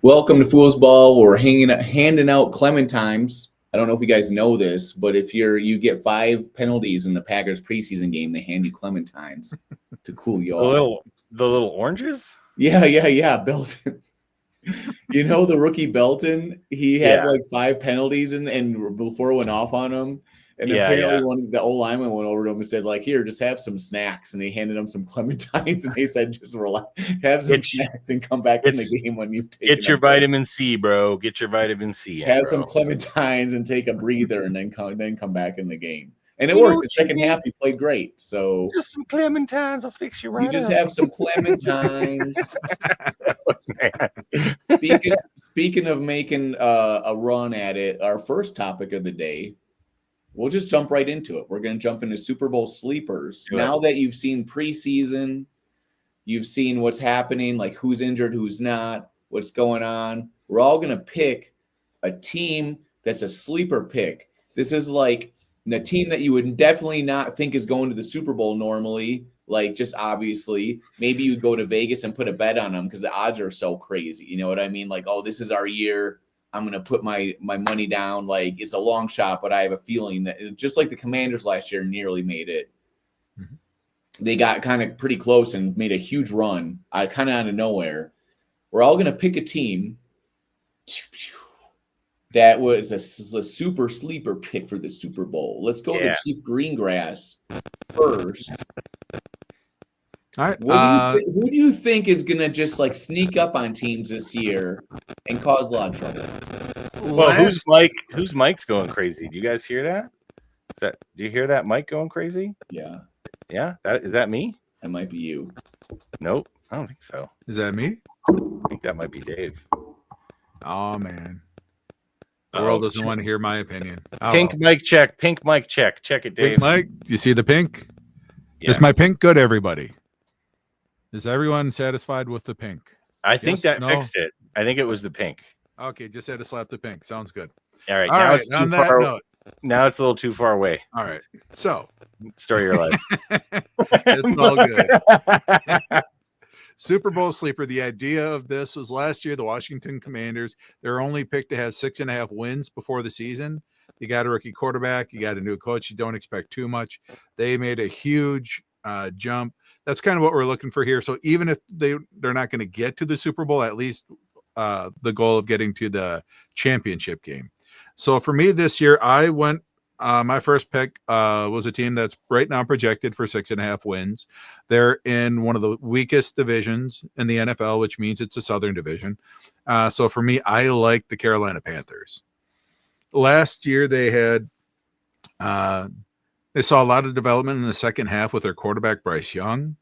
Welcome to Fool's Ball. We're handing out clementines. I don't know if you guys know this, but if you get 5 penalties in the Packers preseason game, they hand you clementines to cool you The off. little oranges? Yeah. Belton. You know the rookie Belton? He had Yeah. like 5 penalties and before it went off on him. And Yeah. apparently the old lineman went over to him and said, like, here, just have some snacks. And they handed him some clementines and they said, just relax, have some Get snacks and come back in the game when you've taken get your them. vitamin C, bro. Get your vitamin C in, Have some bro. clementines and take a breather and then come back in the game. And it You know worked. The what you second need? half, he played great. So Just some clementines will fix you you right just up. have some clementines. Man. Speaking of making a run at it, our first topic of the day, we'll just jump right into it. We're going to jump into Super Bowl sleepers. Do it. Now that you've seen preseason, you've seen what's happening, like who's injured, who's not, what's going on. We're all going to pick a team that's a sleeper pick. This is like a team that you would definitely not think is going to the Super Bowl normally. Like, just obviously, maybe you go to Vegas and put a bet on them because the odds are so crazy. You know what I mean? Like, oh, this is our year. I'm gonna put my money down. Like, it's a long shot, but I have a feeling that just like the Commanders last year nearly made it. They got kind of pretty close and made a huge run kind of out of nowhere. We're all going to pick a team that was a super sleeper pick for the Super Bowl. Let's go to Chief Greengrass first. All right. Who do you think is going to just like sneak up on teams this year and cause a lot of trouble? Well, who's Mike's going crazy? Do you guys hear that? Do you hear that Mike going crazy? Yeah. Yeah? Is that me? That might be you. Nope. I don't think so. Is that me? I think that might be Dave. Oh, man. The world doesn't want to hear my opinion. Pink mic check. Pink mic check. Check it, Dave. Pink mic. Do you see the pink? Yeah. Is my pink good, everybody? Is everyone satisfied with the pink? I think that fixed it. I think it was the pink. Okay, just had to slap the pink. Sounds good. All right. All right. On that note. Now it's a little too far away. All right. So. Story of your life. It's all good. Super Bowl sleeper. The idea of this was last year, the Washington Commanders, they're only picked to have 6.5 wins before the season. You got a rookie quarterback. You got a new coach. You don't expect too much. They made a huge jump. That's kind of what we're looking for here. So even if they're not going to get to the Super Bowl, at least the goal of getting to the championship game. So for me this year, I went my first pick was a team that's right now projected for 6.5 wins. They're in one of the weakest divisions in the NFL, which means it's a Southern division. So for me, I like the Carolina Panthers. Last year, they saw a lot of development in the second half with their quarterback, Bryce Young.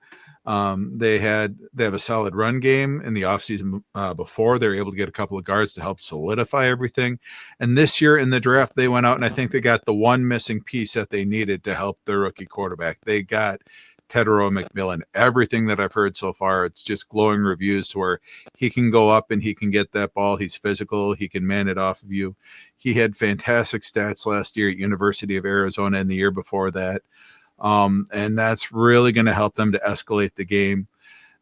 They have a solid run game in the offseason before. They were able to get a couple of guards to help solidify everything. And this year in the draft, they went out and I think they got the one missing piece that they needed to help their rookie quarterback. They got Tetairoa McMillan. Everything that I've heard so far, it's just glowing reviews to where he can go up and he can get that ball. He's physical. He can man it off of you. He had fantastic stats last year at University of Arizona and the year before that. And that's really going to help them to escalate the game.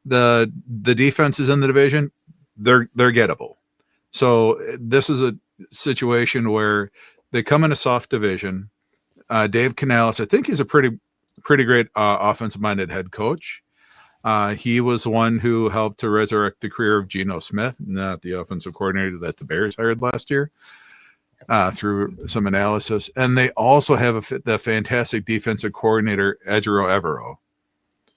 The defenses in the division, they're gettable. So this is a situation where they come in a soft division. Dave Canales, I think he's a pretty great offensive-minded head coach. He was the one who helped to resurrect the career of Geno Smith, not the offensive coordinator that the Bears hired last year. Through some analysis. And they also have the fantastic defensive coordinator, Ejiro Evero,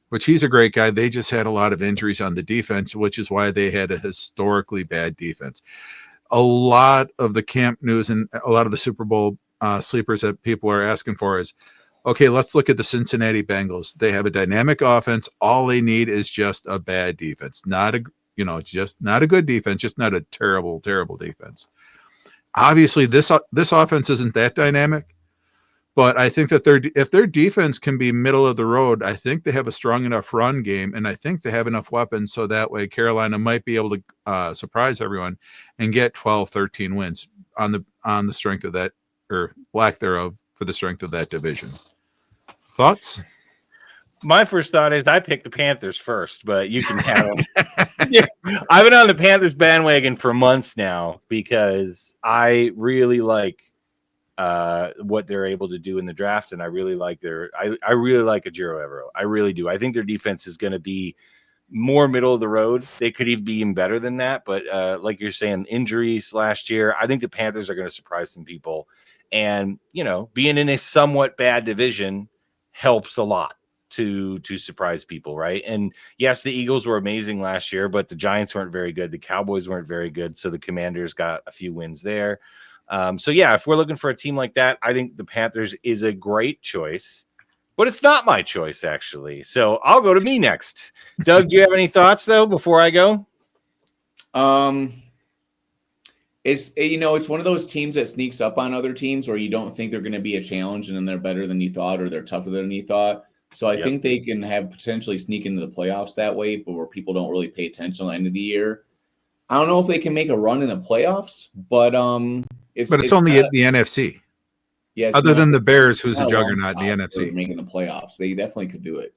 which he's a great guy. They just had a lot of injuries on the defense, which is why they had a historically bad defense. A lot of the camp news and a lot of the Super Bowl sleepers that people are asking for is, okay, let's look at the Cincinnati Bengals. They have a dynamic offense. All they need is just a bad defense. Just not a good defense, just not a terrible, terrible defense. Obviously, this offense isn't that dynamic, but I think that if their defense can be middle of the road, I think they have a strong enough run game, and I think they have enough weapons so that way Carolina might be able to surprise everyone and get 12, 13 wins on the strength of that, or lack thereof, for the strength of that division. Thoughts? my first thought is I picked the Panthers first, but you can have them. Yeah, I've been on the Panthers bandwagon for months now because I really like what they're able to do in the draft, and I really like I really like Ajiro Evero. I really do. I think their defense is going to be more middle of the road. They could even be even better than that, but like you're saying, injuries last year, I think the Panthers are going to surprise some people, and being in a somewhat bad division helps a lot to surprise people, right? And yes, the Eagles were amazing last year, but the Giants weren't very good. The Cowboys weren't very good, so the Commanders got a few wins there. So yeah, if we're looking for a team like that, I think the Panthers is a great choice, but it's not my choice actually. So I'll go to me next. Doug, do you have any thoughts though before I go? It's one of those teams that sneaks up on other teams where you don't think they're going to be a challenge, and then they're better than you thought, or they're tougher than you thought. So I think they can have potentially sneak into the playoffs that way, but where people don't really pay attention at the end of the year. I don't know if they can make a run in the playoffs, but it's only not, at the NFC. Yeah, other than the Bears, who's a juggernaut in the NFC. Making the playoffs. They definitely could do it.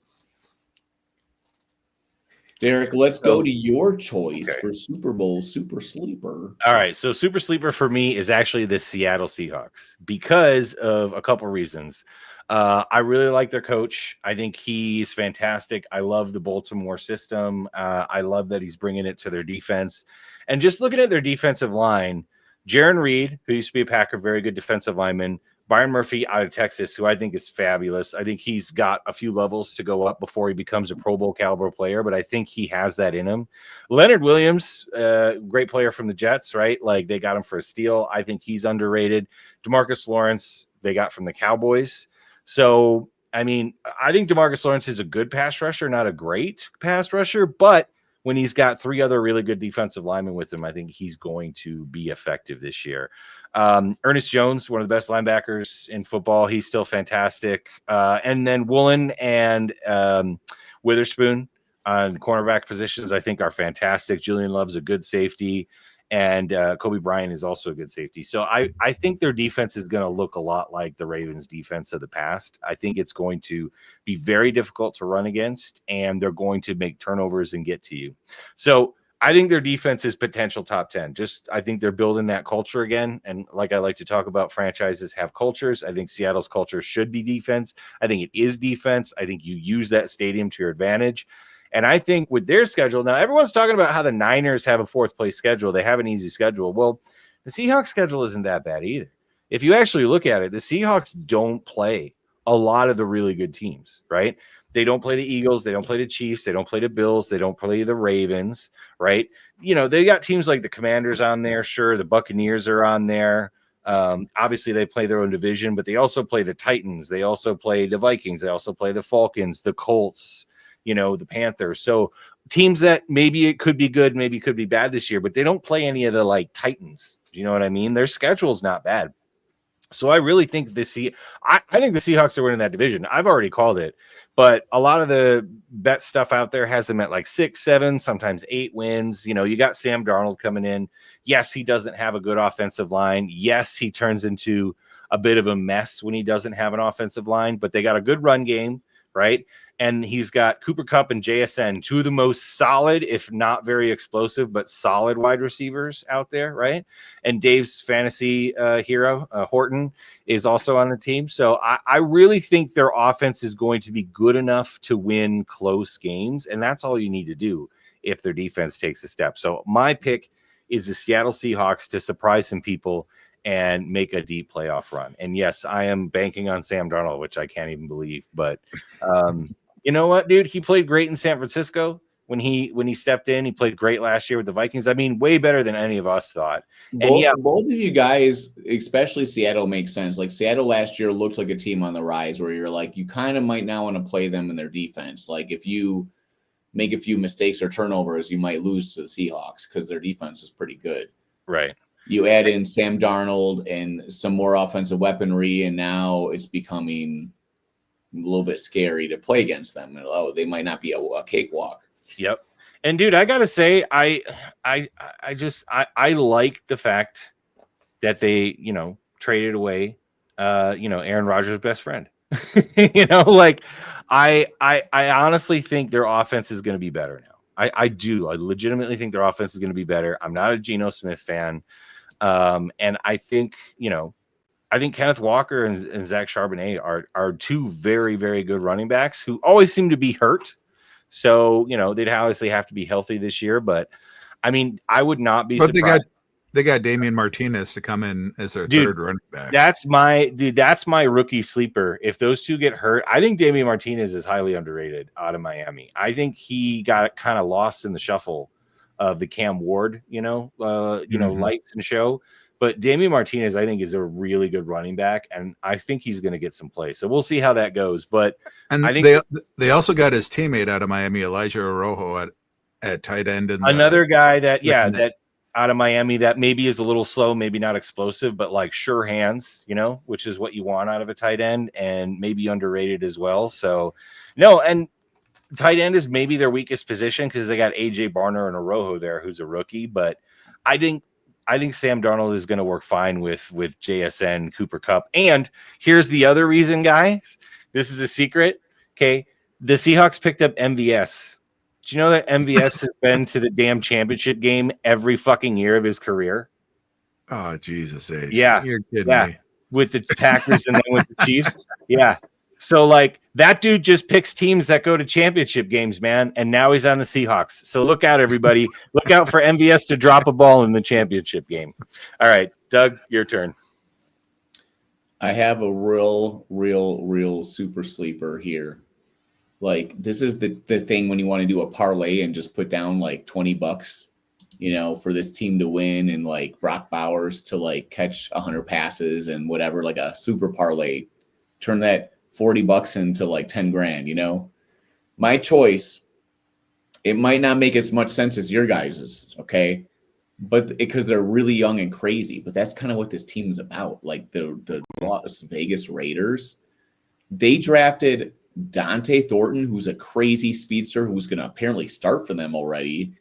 Derek, let's go to your choice for Super Bowl Super Sleeper. All right, so Super Sleeper for me is actually the Seattle Seahawks because of a couple reasons. I really like their coach. I think he's fantastic. I love the Baltimore system. I love that he's bringing it to their defense. And just looking at their defensive line, Jaron Reed, who used to be a Packer, very good defensive lineman, Byron Murphy out of Texas, who I think is fabulous. I think he's got a few levels to go up before he becomes a Pro Bowl caliber player, but I think he has that in him. Leonard Williams, great player from the Jets, right? Like they got him for a steal. I think he's underrated. DeMarcus Lawrence, they got from the Cowboys. So, I mean, I think DeMarcus Lawrence is a good pass rusher, not a great pass rusher, but when he's got three other really good defensive linemen with him, I think he's going to be effective this year. Ernest Jones, one of the best linebackers in football. He's still fantastic. And then Woolen and Witherspoon on cornerback positions, I think are fantastic. Julian Love's a good safety. And Kobe Bryant is also a good safety. So I think their defense is going to look a lot like the Ravens defense of the past. I think it's going to be very difficult to run against, and they're going to make turnovers and get to you. So I think their defense is potential top 10. I think they're building that culture again. And like I like to talk about, franchises have cultures. I think Seattle's culture should be defense. I think it is defense. I think you use that stadium to your advantage. And I think with their schedule, now everyone's talking about how the Niners have a fourth place schedule. They have an easy schedule. Well, the Seahawks schedule isn't that bad either. If you actually look at it, the Seahawks don't play a lot of the really good teams, right? They don't play the Eagles. They don't play the Chiefs. They don't play the Bills. They don't play the Ravens, right? They got teams like the Commanders on there. Sure, the Buccaneers are on there. Obviously, they play their own division, but they also play the Titans. They also play the Vikings. They also play the Falcons, the Colts, the Panthers. So teams that maybe it could be good, maybe could be bad this year, but they don't play any of the Titans. Do you know what I mean? Their schedule is not bad. So I really think I think the Seahawks are winning that division. I've already called it, but a lot of the bet stuff out there has them at 6, 7, sometimes 8 wins. You got Sam Darnold coming in. Yes, he doesn't have a good offensive line. Yes, he turns into a bit of a mess when he doesn't have an offensive line, but they got a good run game, right? And he's got Cooper Kupp and JSN, two of the most solid, if not very explosive, but solid wide receivers out there, right? And Dave's fantasy hero, Horton, is also on the team. So I really think their offense is going to be good enough to win close games, and that's all you need to do if their defense takes a step. So my pick is the Seattle Seahawks to surprise some people and make a deep playoff run. And yes, I am banking on Sam Darnold, which I can't even believe, but you know what, dude? He played great in San Francisco when he stepped in. He played great last year with the Vikings. I mean, way better than any of us thought. Both of you guys, especially Seattle, makes sense. Seattle last year looked like a team on the rise where you're you kind of might now want to play them in their defense. If you make a few mistakes or turnovers, you might lose to the Seahawks because their defense is pretty good. Right. You add in Sam Darnold and some more offensive weaponry, and now it's becoming a little bit scary to play against them. Oh, they might not be a cakewalk. Yep. And dude, I gotta say, I like the fact that they, traded away, Aaron Rodgers' best friend. You know, like I honestly think their offense is going to be better now. I do. I legitimately think their offense is going to be better. I'm not a Geno Smith fan. And I think, I think Kenneth Walker and Zach Charbonnet are two very, very good running backs who always seem to be hurt. So, they'd obviously have to be healthy this year. But I mean, I would not be surprised. They got Damian Martinez to come in as their third running back. That's my rookie sleeper. If those two get hurt, I think Damian Martinez is highly underrated out of Miami. I think he got kind of lost in the shuffle of the Cam Ward, lights and show. But Damian Martinez, I think, is a really good running back, and I think he's going to get some play. So we'll see how that goes. But I think they also got his teammate out of Miami, Elijah Araujo, at tight end. Another guy that out of Miami that maybe is a little slow, maybe not explosive, but like sure hands, which is what you want out of a tight end, and maybe underrated as well. So no, and tight end is maybe their weakest position because they got AJ Barner and Araujo there, who's a rookie. But I think Sam Darnold is going to work fine with JSN, Cooper Kupp. And here's the other reason, guys. This is a secret. Okay. The Seahawks picked up MVS. Do you know that MVS has been to the damn championship game every fucking year of his career? Oh, Jesus H. Yeah. You're kidding me. With the Packers and then with the Chiefs. Yeah. So, like, that dude just picks teams that go to championship games, man. And now he's on the Seahawks. So look out, everybody. Look out for MVS to drop a ball in the championship game. All right, Doug, your turn. I have a real super sleeper here. Like, this is the thing when you want to do a parlay and just put down like $20, for this team to win, and like Brock Bowers to like catch 100 passes and whatever, like a super parlay. Turn that $40 into like 10 grand, My choice, it might not make as much sense as your guys's, okay? But because they're really young and crazy, but that's kind of what this team is about. Like the Las Vegas Raiders, they drafted Dante Thornton, who's a crazy speedster who's going to apparently start for them already.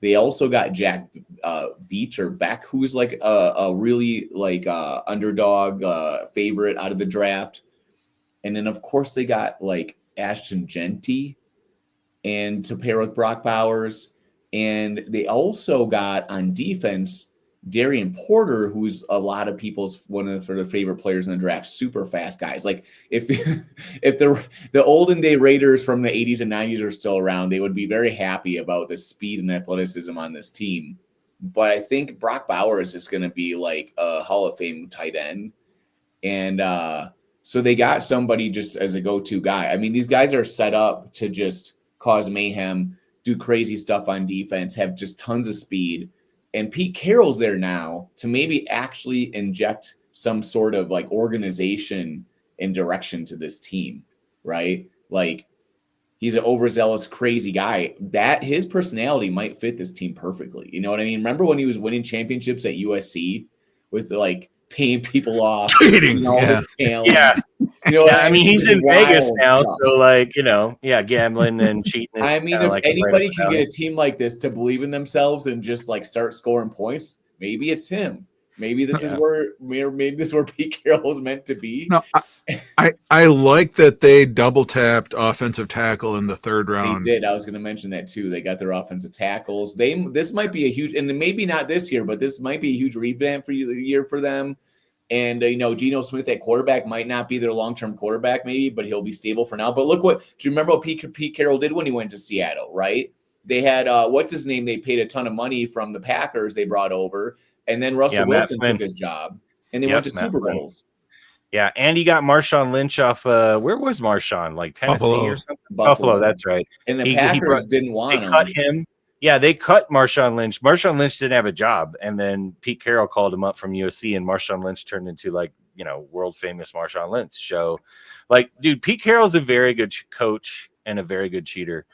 They also got Jack Beck, who's like a really like underdog favorite out of the draft. And then, of course, they got like Ashton Genty and to pair with Brock Bowers. And they also got on defense Darian Porter, who's a lot of people's one of their favorite players in the draft, super fast guys. Like if the olden day Raiders from the 80s and 90s are still around, they would be very happy about the speed and athleticism on this team. But I think Brock Bowers is going to be like a Hall of Fame tight end. And so they got somebody just as a go-to guy. I mean, these guys are set up to just cause mayhem, do crazy stuff on defense, have just tons of speed. And Pete Carroll's there now to maybe actually inject some sort of like organization and direction to this team, right? Like he's an overzealous, crazy guy. That his personality might fit this team perfectly. You know what I mean? Remember when he was winning championships at USC with like paying people off, cheating, all his talent. Yeah. I mean, he's in Vegas now, stuff. so like, gambling and cheating. I mean, if anybody can get a team like this to believe in themselves and just like start scoring points, maybe it's him. Maybe this is where Pete Carroll is meant to be. No, I like that they double tapped offensive tackle in the third round. They did. I was going to mention that too. They got their offensive tackles. This might be a huge, and maybe not this year, but this might be a huge revamp year for them. And, Geno Smith at quarterback might not be their long-term quarterback maybe, but he'll be stable for now. But look do you remember what Pete Carroll did when he went to Seattle, right? They had, what's his name? They paid a ton of money from the Packers they brought over. And then Russell Wilson took his job. And they went to Super Bowls. Yeah, and he got Marshawn Lynch off, where was Marshawn? Like Tennessee or something? Buffalo, that's right. And the Packers didn't want him. Cut him. Yeah, they cut Marshawn Lynch. Marshawn Lynch didn't have a job, and then Pete Carroll called him up from USC, and Marshawn Lynch turned into like, world famous Marshawn Lynch. So, like, dude, Pete Carroll's a very good coach and a very good cheater.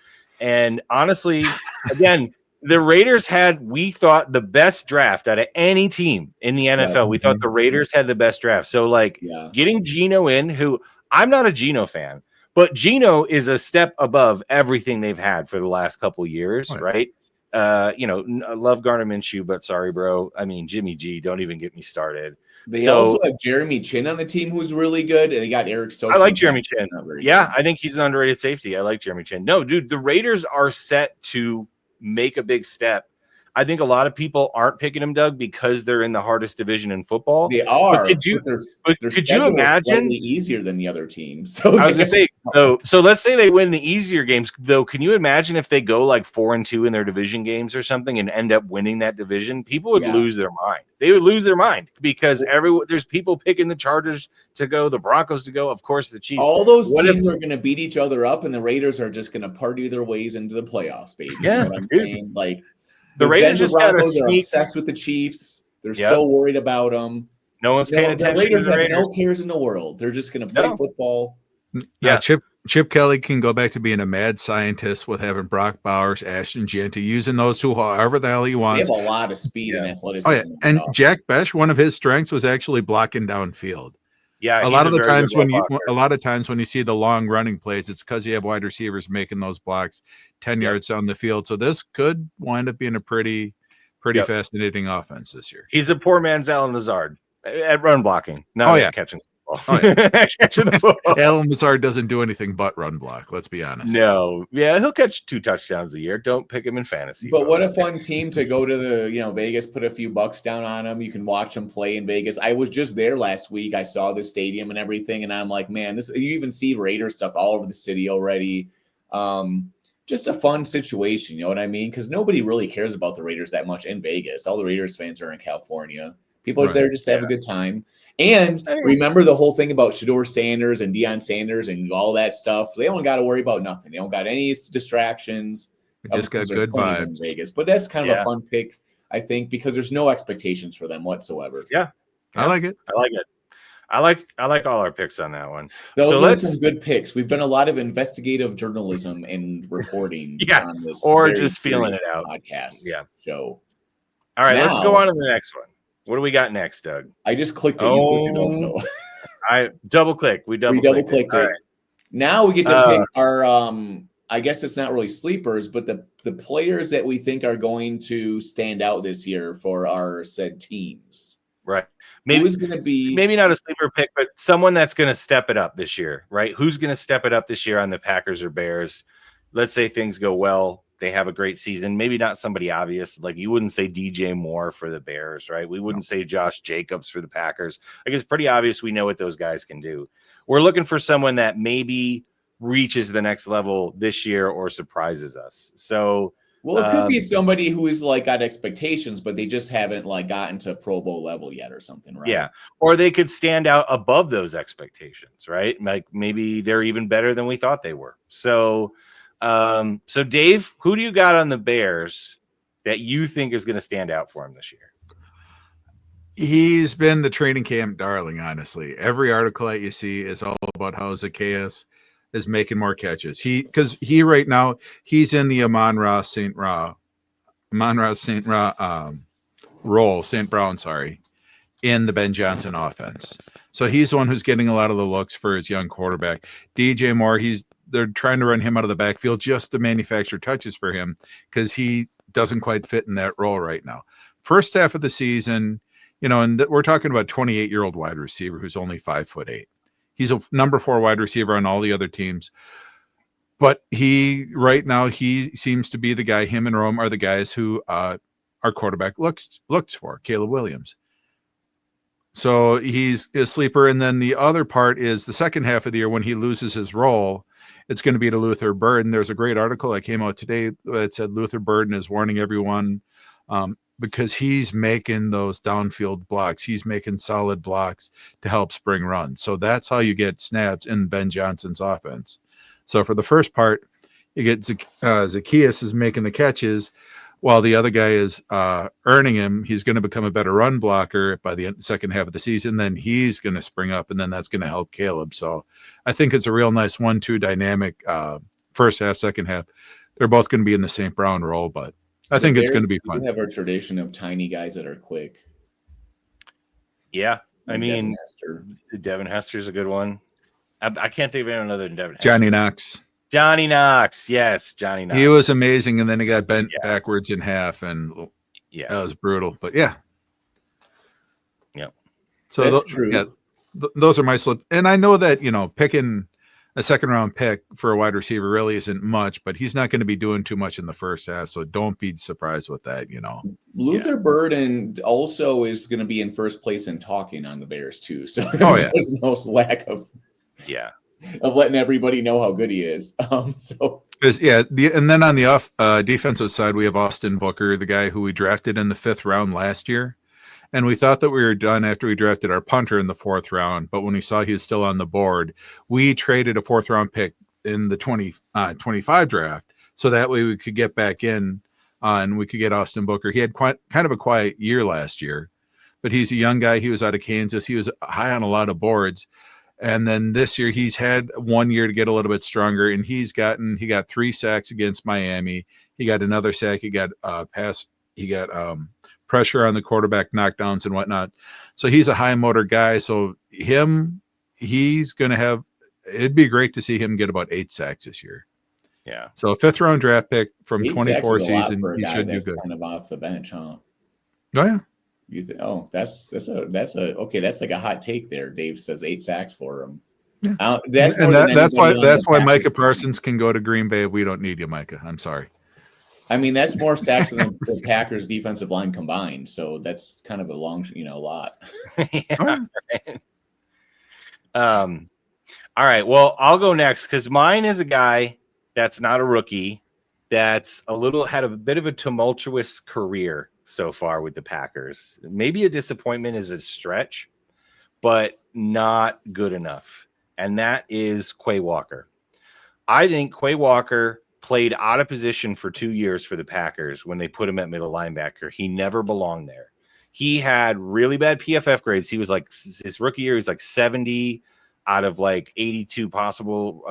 And honestly, again, the Raiders had, we thought, the best draft out of any team in the NFL. Yeah. We thought the Raiders had the best draft. So, like, getting Geno in, who I'm not a Geno fan, but Geno is a step above everything they've had for the last couple years, right? I love Gardner Minshew, but sorry, bro. I mean, Jimmy G, don't even get me started. They also have Jeremy Chin on the team, who's really good, and they got Eric Stokes. I like Jeremy Chin. Yeah, I think he's an underrated safety. I like Jeremy Chin. No, dude, the Raiders are set to make a big step. I think a lot of people aren't picking them, Doug, because they're in the hardest division in football. They are. But could you imagine? Easier than the other teams. So I was going to say, so let's say they win the easier games, though. Can you imagine if they go like 4-2 in their division games or something and end up winning that division? People would lose their mind. They would lose their mind because there's people picking the Chargers to go, the Broncos to go, of course, the Chiefs. All those teams are going to beat each other up, and the Raiders are just going to party their ways into the playoffs, baby. Yeah, you know what I'm saying? Like, the Raiders just got are obsessed with the Chiefs. They're so worried about them. No one's paying attention. The Raiders to the have no cares in the world. They're just going to play football. Yeah, Chip Kelly can go back to being a mad scientist with having Brock Bowers, Ashton Jeanty, using those two however the hell he wants. They have a lot of speed and athleticism. Oh, yeah. And Jack Besh, one of his strengths was actually blocking downfield. Yeah, a lot of times when you see the long running plays, it's because you have wide receivers making those blocks 10 yards down the field. So this could wind up being a pretty fascinating offense this year. He's a poor man's Alan Lazard at run blocking. Not catching the ball. Catching the football. Alan Lazard doesn't do anything but run block. Let's be honest. No, he'll catch 2 touchdowns a year. Don't pick him in fantasy. But what a fun team to go to the Vegas, put a few bucks down on them. You can watch them play in Vegas. I was just there last week. I saw the stadium and everything, and I'm like, man, you even see Raiders stuff all over the city already. Just a fun situation, you know what I mean? Because nobody really cares about the Raiders that much in Vegas. All the Raiders fans are in California. People are there just to have a good time. And remember the whole thing about Shedeur Sanders and Deion Sanders and all that stuff. They don't got to worry about nothing. They don't got any distractions. Just got good vibes in Vegas. But that's kind of a fun pick, I think, because there's no expectations for them whatsoever. Yeah. I like it. I like all our picks on that one. Those are some good picks. We've done a lot of investigative journalism and reporting on this. Or just feeling it out. Podcast show. All right, let's go on to the next one. What do we got next, Doug? I just clicked it. You clicked it also. I double clicked. We double clicked it. Right. Now we get to pick our I guess it's not really sleepers, but the players that we think are going to stand out this year for our said teams. Right. Who's going to be maybe not a sleeper pick, but someone that's going to step it up this year, right? Who's going to step it up this year on the Packers or Bears? Let's say things go well. They have a great season. Maybe not somebody obvious. Like you wouldn't say DJ Moore for the Bears, right? We wouldn't say Josh Jacobs for the Packers. Like it's pretty obvious we know what those guys can do. We're looking for someone that maybe reaches the next level this year or surprises us. So, well, it could be somebody who is like got expectations, but they just haven't like gotten to Pro Bowl level yet or something, right? Yeah. Or they could stand out above those expectations, right? Like maybe they're even better than we thought they were. So Dave, who do you got on the Bears that you think is going to stand out for him this year? He's been the training camp darling, honestly. Every article that you see is all about how Zacchaeus is making more catches. Because he right now, he's in the Amon-Ra St. Brown, in the Ben Johnson offense. So he's the one who's getting a lot of the looks for his young quarterback. DJ Moore, they're trying to run him out of the backfield just to manufacture touches for him because he doesn't quite fit in that role right now. First half of the season, and we're talking about a 28-year-old wide receiver who's only 5'8". He's a number 4 wide receiver on all the other teams. But he seems to be the guy. Him and Rome are the guys who our quarterback looks for, Caleb Williams. So he's a sleeper. And then the other part is the second half of the year when he loses his role, it's going to be to Luther Burden. There's a great article that came out today that said Luther Burden is warning everyone because he's making those downfield blocks. He's making solid blocks to help spring runs. So that's how you get snaps in Ben Johnson's offense. So for the first part, you get Zacchaeus is making the catches while the other guy is earning him. He's going to become a better run blocker by the second half of the season. Then he's going to spring up, and then that's going to help Caleb. So I think it's a real nice 1-2 dynamic first half, second half. They're both going to be in the St. Brown role, but I think it's going to be fun. We have our tradition of tiny guys that are quick. Yeah. I mean, Devin Hester's a good one. I can't think of anyone other than Devin Hester. Johnny Knox. Yes, Johnny Knox. He was amazing, and then he got bent backwards in half, and that was brutal. But yeah. So That's true. Yeah, those are my slip. And I know that, picking a second round pick for a wide receiver really isn't much, but he's not going to be doing too much in the first half. So don't be surprised with that, Luther Burden also is going to be in first place in talking on the Bears too. So yeah. there's no lack of letting everybody know how good he is. And then on the defensive side, we have Austin Booker, the guy who we drafted in the 5th round last year. And we thought that we were done after we drafted our punter in the 4th round. But when we saw he was still on the board, we traded a 4th round pick in the 25 draft. So that way we could get back in and we could get Austin Booker. He had kind of a quiet year last year, but he's a young guy. He was out of Kansas. He was high on a lot of boards. And then this year he's had 1 year to get a little bit stronger, and he got 3 sacks against Miami. He got another sack. He got pressure on the quarterback, knockdowns and whatnot. So he's a high motor guy. So he's going to have, it'd be great to see him get about 8 sacks this year. Yeah. So a 5th round draft pick from 24 season, he should do good. Kind of off the bench, huh? Oh yeah. That's like a hot take there. Dave says 8 sacks for him. Yeah. That's why Micah Parsons can go to Green Bay. We don't need you, Micah. I'm sorry. I mean, that's more sacks than the Packers defensive line combined. So that's kind of a long, lot. Right. All right. Well, I'll go next because mine is a guy that's not a rookie. That's had a bit of a tumultuous career so far with the Packers. Maybe a disappointment is a stretch, but not good enough. And that is Quay Walker. I think Quay Walker played out of position for 2 years for the Packers when they put him at middle linebacker. He never belonged there. He had really bad PFF grades. He was like, his rookie year, he was like 70 out of like 82 possible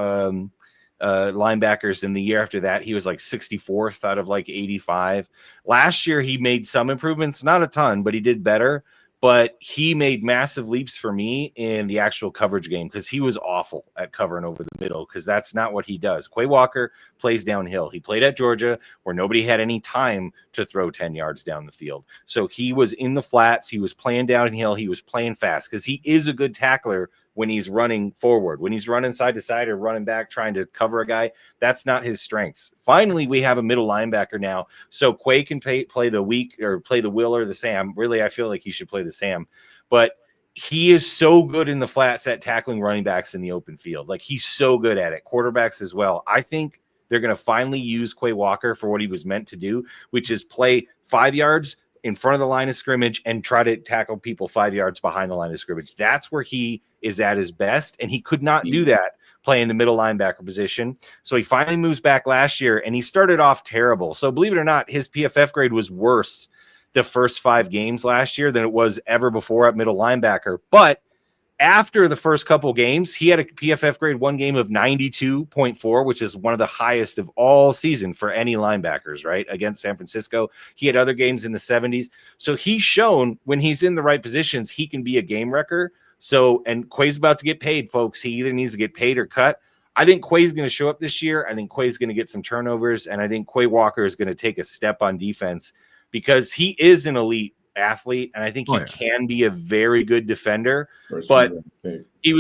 linebackers. In the year after that, he was like 64th out of like 85. Last year, he made some improvements, not a ton, but he did better. But he made massive leaps for me in the actual coverage game because he was awful at covering over the middle because that's not what he does. Quay Walker plays downhill. He played at Georgia where nobody had any time to throw 10 yards down the field. So he was in the flats. He was playing downhill. He was playing fast because he is a good tackler when he's running forward. When he's running side to side or running back trying to cover a guy, that's not his strengths. Finally, we have a middle linebacker now. So Quay can play the weak or play the Will or the Sam. Really, I feel like he should play the Sam. But he is so good in the flats at tackling running backs in the open field. Like, he's so good at it. Quarterbacks as well. I think they're going to finally use Quay Walker for what he was meant to do, which is play 5 yards in front of the line of scrimmage and try to tackle people 5 yards behind the line of scrimmage. That's where he is at his best, and he could not do that playing the middle linebacker position. So he finally moves back last year, and he started off terrible. So believe it or not, his PFF grade was worse the first 5 games last year than it was ever before at middle linebacker. But after the first couple games, he had a PFF grade one game of 92.4, which is one of the highest of all season for any linebackers, right? Against San Francisco. He had other games in the 70s. So he's shown when he's in the right positions, he can be a game wrecker. So, and Quay's about to get paid, folks. He either needs to get paid or cut. I think Quay's going to show up this year. I think Quay's going to get some turnovers. And I think Quay Walker is going to take a step on defense because he is an elite athlete, and I think he can be a very good defender, but he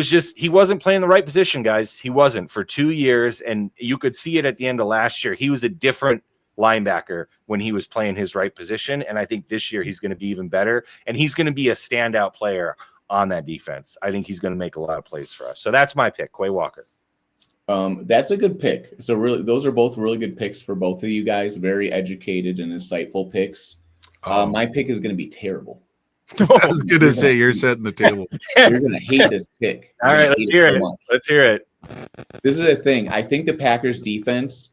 wasn't playing the right position, guys. He wasn't for 2 years, and you could see it at the end of last year. He was a different linebacker when he was playing his right position, and I think this year he's going to be even better, and he's going to be a standout player on that defense. I think he's going to make a lot of plays for us. So that's my pick, Quay Walker. That's a good pick. So really, those are both really good picks for both of you guys. Very educated and insightful picks. My pick is going to be terrible. I was going to say you're setting the table. You're going to hate this pick. All right, let's hear it. Let's hear it. This is the thing. I think the Packers defense,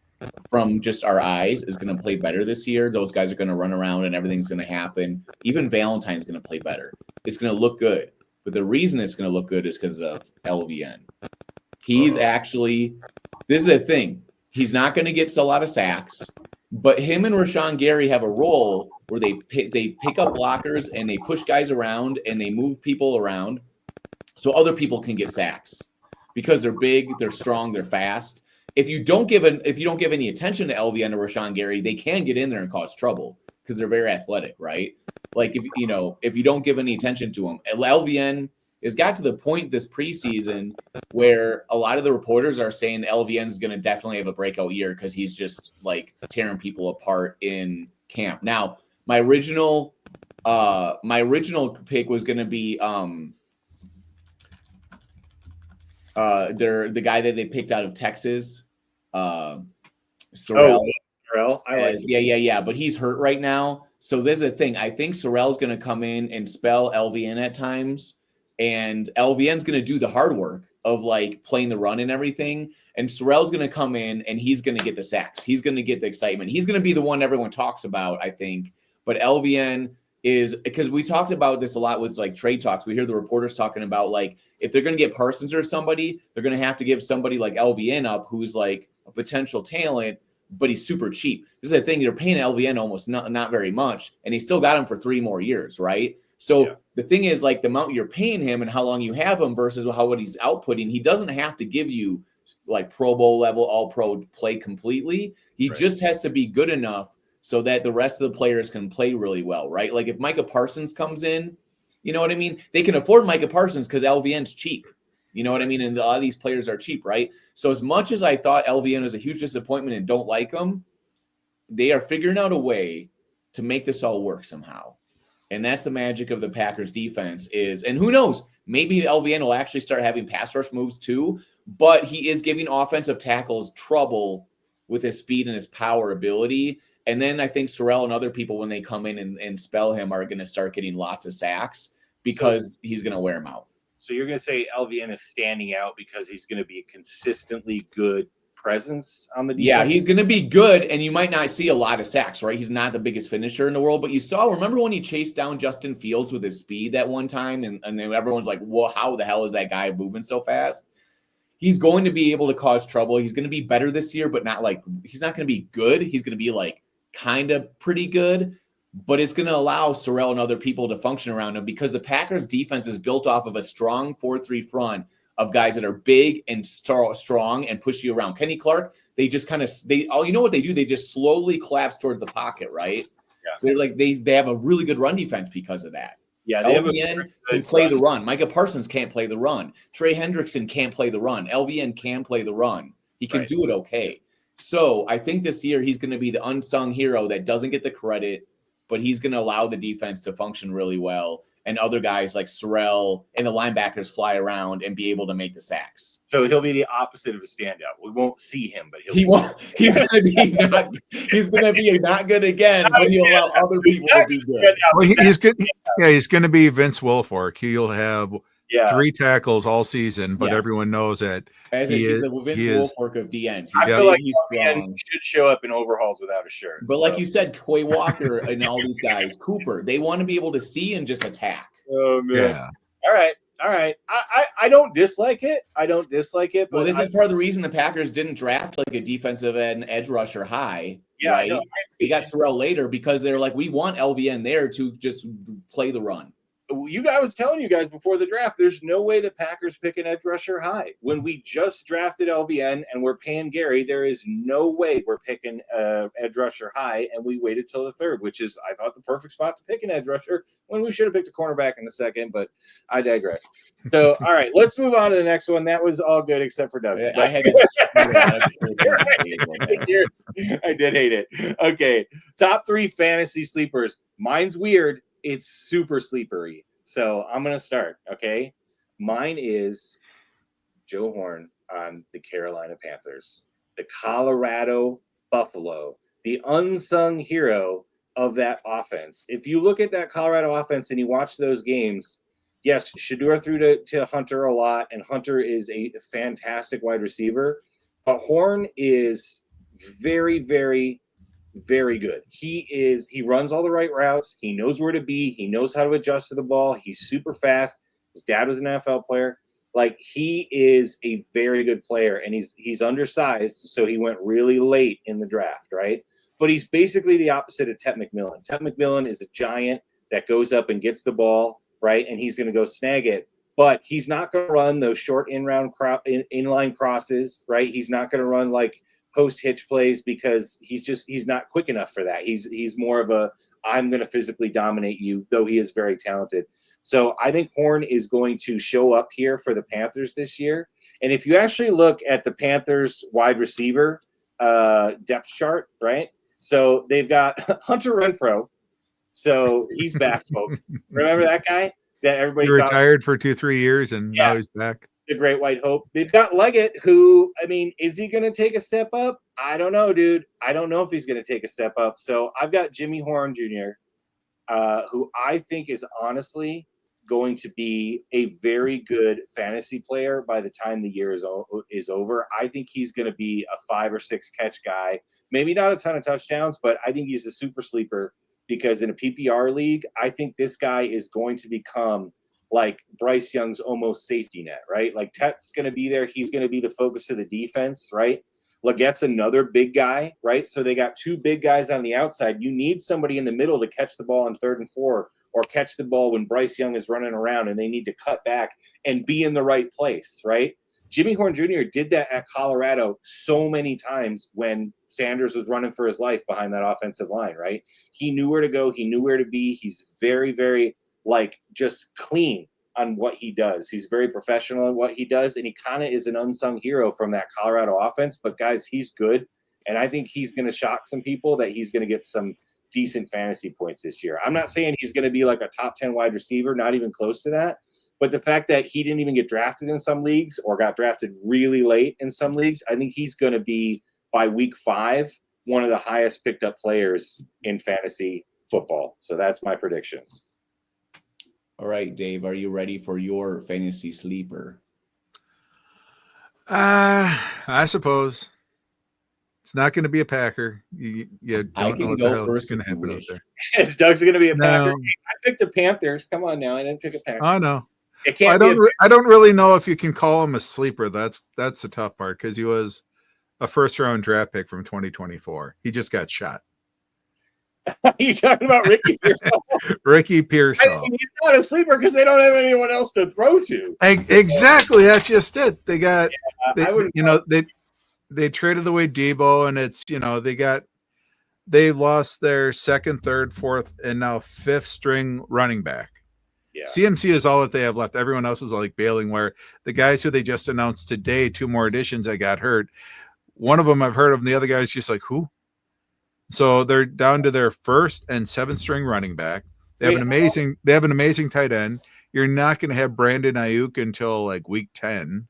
from just our eyes, is going to play better this year. Those guys are going to run around and everything's going to happen. Even Valentine's going to play better. It's going to look good. But the reason it's going to look good is because of LVN. He's actually – this is the thing. He's not going to get a lot of sacks. But him and Rashawn Gary have a role where they pick up blockers and they push guys around and they move people around so other people can get sacks because they're big, they're strong, they're fast. If you don't give any attention to LVN or Rashawn Gary, they can get in there and cause trouble. because they're very athletic, right? Like if you don't give any attention to them, LVN has got to the point this preseason where a lot of the reporters are saying LVN is going to definitely have a breakout year because he's just like tearing people apart in camp. Now, my original pick was going to be the guy that they picked out of Texas, Sorrell. Sorrell, I like. Yeah. But he's hurt right now. So there's a thing. I think Sorrell's going to come in and spell LVN at times, and LVN's going to do the hard work of like playing the run and everything. And Sorrell's going to come in and he's going to get the sacks. He's going to get the excitement. He's going to be the one everyone talks about, I think. But LVN is, because we talked about this a lot with like trade talks. We hear the reporters talking about like if they're going to get Parsons or somebody, they're going to have to give somebody like LVN up who's like a potential talent, but he's super cheap. This is the thing. You're paying LVN almost not very much, and he still got him for 3 more years, right? So the thing is, like, the amount you're paying him and how long you have him versus what he's outputting, he doesn't have to give you like Pro Bowl level, all pro play completely. He just has to be good enough so that the rest of the players can play really well, right? Like if Micah Parsons comes in, you know what I mean? They can afford Micah Parsons because LVN's cheap. You know what I mean? And a lot of these players are cheap, right? So as much as I thought LVN was a huge disappointment and don't like him, they are figuring out a way to make this all work somehow. And that's the magic of the Packers defense is, and who knows, maybe LVN will actually start having pass rush moves too, but he is giving offensive tackles trouble with his speed and his power ability. And then I think Sorrell and other people, when they come in and spell him, are going to start getting lots of sacks because he's going to wear them out. So you're going to say LVN is standing out because he's going to be a consistently good presence on the defense? Yeah, he's going to be good, and you might not see a lot of sacks, right? He's not the biggest finisher in the world, but remember when he chased down Justin Fields with his speed that one time, and then everyone's like, well, how the hell is that guy moving so fast? He's going to be able to cause trouble. He's going to be better this year, but not like – he's not going to be good. He's going to be like kind of pretty good, but it's going to allow Sorrell and other people to function around him because the Packers defense is built off of a strong 4-3 front of guys that are big and strong and push you around. Kenny Clark, they just kind of you know what they do? They just slowly collapse towards the pocket, right? Yeah. They're like they have a really good run defense because of that. Yeah, they LVN can play the run. Micah Parsons can't play the run. Trey Hendrickson can't play the run. LVN can play the run. He can do it okay. So I think this year he's going to be the unsung hero that doesn't get the credit, but he's going to allow the defense to function really well. And other guys like Sorrell and the linebackers fly around and be able to make the sacks. So he'll be the opposite of a standout. We won't see him, but he's going to be not good again, but he'll allow other people to be good. Well, he's good. Yeah, he's going to be Vince Wilfork. He'll have 3 tackles all season, but everyone knows that he's the Vince Wilfork of DNs. I feel like he's should show up in overhauls without a shirt. But like you said, Quay Walker and all these guys, Cooper, they want to be able to see and just attack. Oh man! Yeah. All right. I don't dislike it. But well, this is part of the reason the Packers didn't draft like a defensive end edge rusher high. Yeah, right? They got Sorrell later because they're like, we want LVN there to just play the run. I was telling you guys before the draft, there's no way the Packers pick an edge rusher high. When we just drafted LVN and we're paying Gary, there is no way we're picking edge rusher high, and we waited till the 3rd, which is, I thought, the perfect spot to pick an edge rusher when we should have picked a cornerback in the 2nd, but I digress. So, all right, let's move on to the next one. That was all good except for Doug. I had I did hate it. Okay, top 3 fantasy sleepers. Mine's weird. It's super sleepery. So I'm going to start, okay? Mine is Joe Horn on the Carolina Panthers, the Colorado Buffalo, the unsung hero of that offense. If you look at that Colorado offense and you watch those games, yes, Shedeur threw to Hunter a lot, and Hunter is a fantastic wide receiver, but Horn is very, very, very good. He runs all the right routes. He knows where to be. He knows how to adjust to the ball. He's super fast. His dad was an NFL player. Like, he is a very good player, and he's undersized, so he went really late in the draft, right? But he's basically the opposite of Ted McMillan. Ted McMillan is a giant that goes up and gets the ball, right? And he's going to go snag it. But he's not going to run those short inline crosses, right? He's not going to run like post hitch plays because he's not quick enough for that. He's more of a I'm going to physically dominate you, though he is very talented. So I think Horn is going to show up here for the Panthers this year. And if you actually look at the Panthers wide receiver depth chart, right? So they've got Hunter Renfrow. So he's back, folks. Remember that guy that everybody He retired for 2-3 years, and now he's back. The Great White Hope. They've got Leggett, who, I mean, is he going to take a step up? I don't know, dude. I don't know if he's going to take a step up. So I've got Jimmy Horn Jr., who I think is honestly going to be a very good fantasy player by the time the year is over. I think he's going to be a 5 or 6 catch guy. Maybe not a ton of touchdowns, but I think he's a super sleeper because in a PPR league, I think this guy is going to become like Bryce Young's almost safety net, right? Like Tet's going to be there. He's going to be the focus of the defense, right? Legette's another big guy, right? So they got 2 big guys on the outside. You need somebody in the middle to catch the ball on 3rd and 4 or catch the ball when Bryce Young is running around and they need to cut back and be in the right place, right? Jimmy Horn Jr. did that at Colorado so many times when Sanders was running for his life behind that offensive line, right? He knew where to go. He knew where to be. He's very, very, like, just clean on what he does. He's very professional in what he does, and he kind of is an unsung hero from that Colorado offense. But, guys, he's good, and I think he's going to shock some people that he's going to get some decent fantasy points this year. I'm not saying he's going to be like a top 10 wide receiver, not even close to that. But the fact that he didn't even get drafted in some leagues or got drafted really late in some leagues, I think he's going to be, by week 5, one of the highest picked up players in fantasy football. So that's my prediction. All right, Dave, are you ready for your fantasy sleeper? I suppose. It's not going to be a Packer. You don't I know can what go the hell first is going to if you happen out wish. there. Yes, Doug's going to be a Packer. No. I picked the Panthers. Come on now. I didn't pick a Packer. I know. It can't I don't really know if you can call him a sleeper. That's the tough part because he was a 1st-round draft pick from 2024. He just got shot. Are you talking about Ricky Pearsall? Ricky Pearsall. He's not a sleeper because they don't have anyone else to throw to. Exactly. That's just it. They got, Yeah, they traded away Debo, and it's, they lost their 2nd, 3rd, 4th, and now 5th string running back. Yeah. CMC is all that they have left. Everyone else is like bailing, where the guys who they just announced today, 2 more additions that got hurt. One of them I've heard of, and the other guy's just like, who? So they're down to their 1st and 7th string running back. They have an amazing tight end. You're not going to have Brandon Ayuk until like week 10.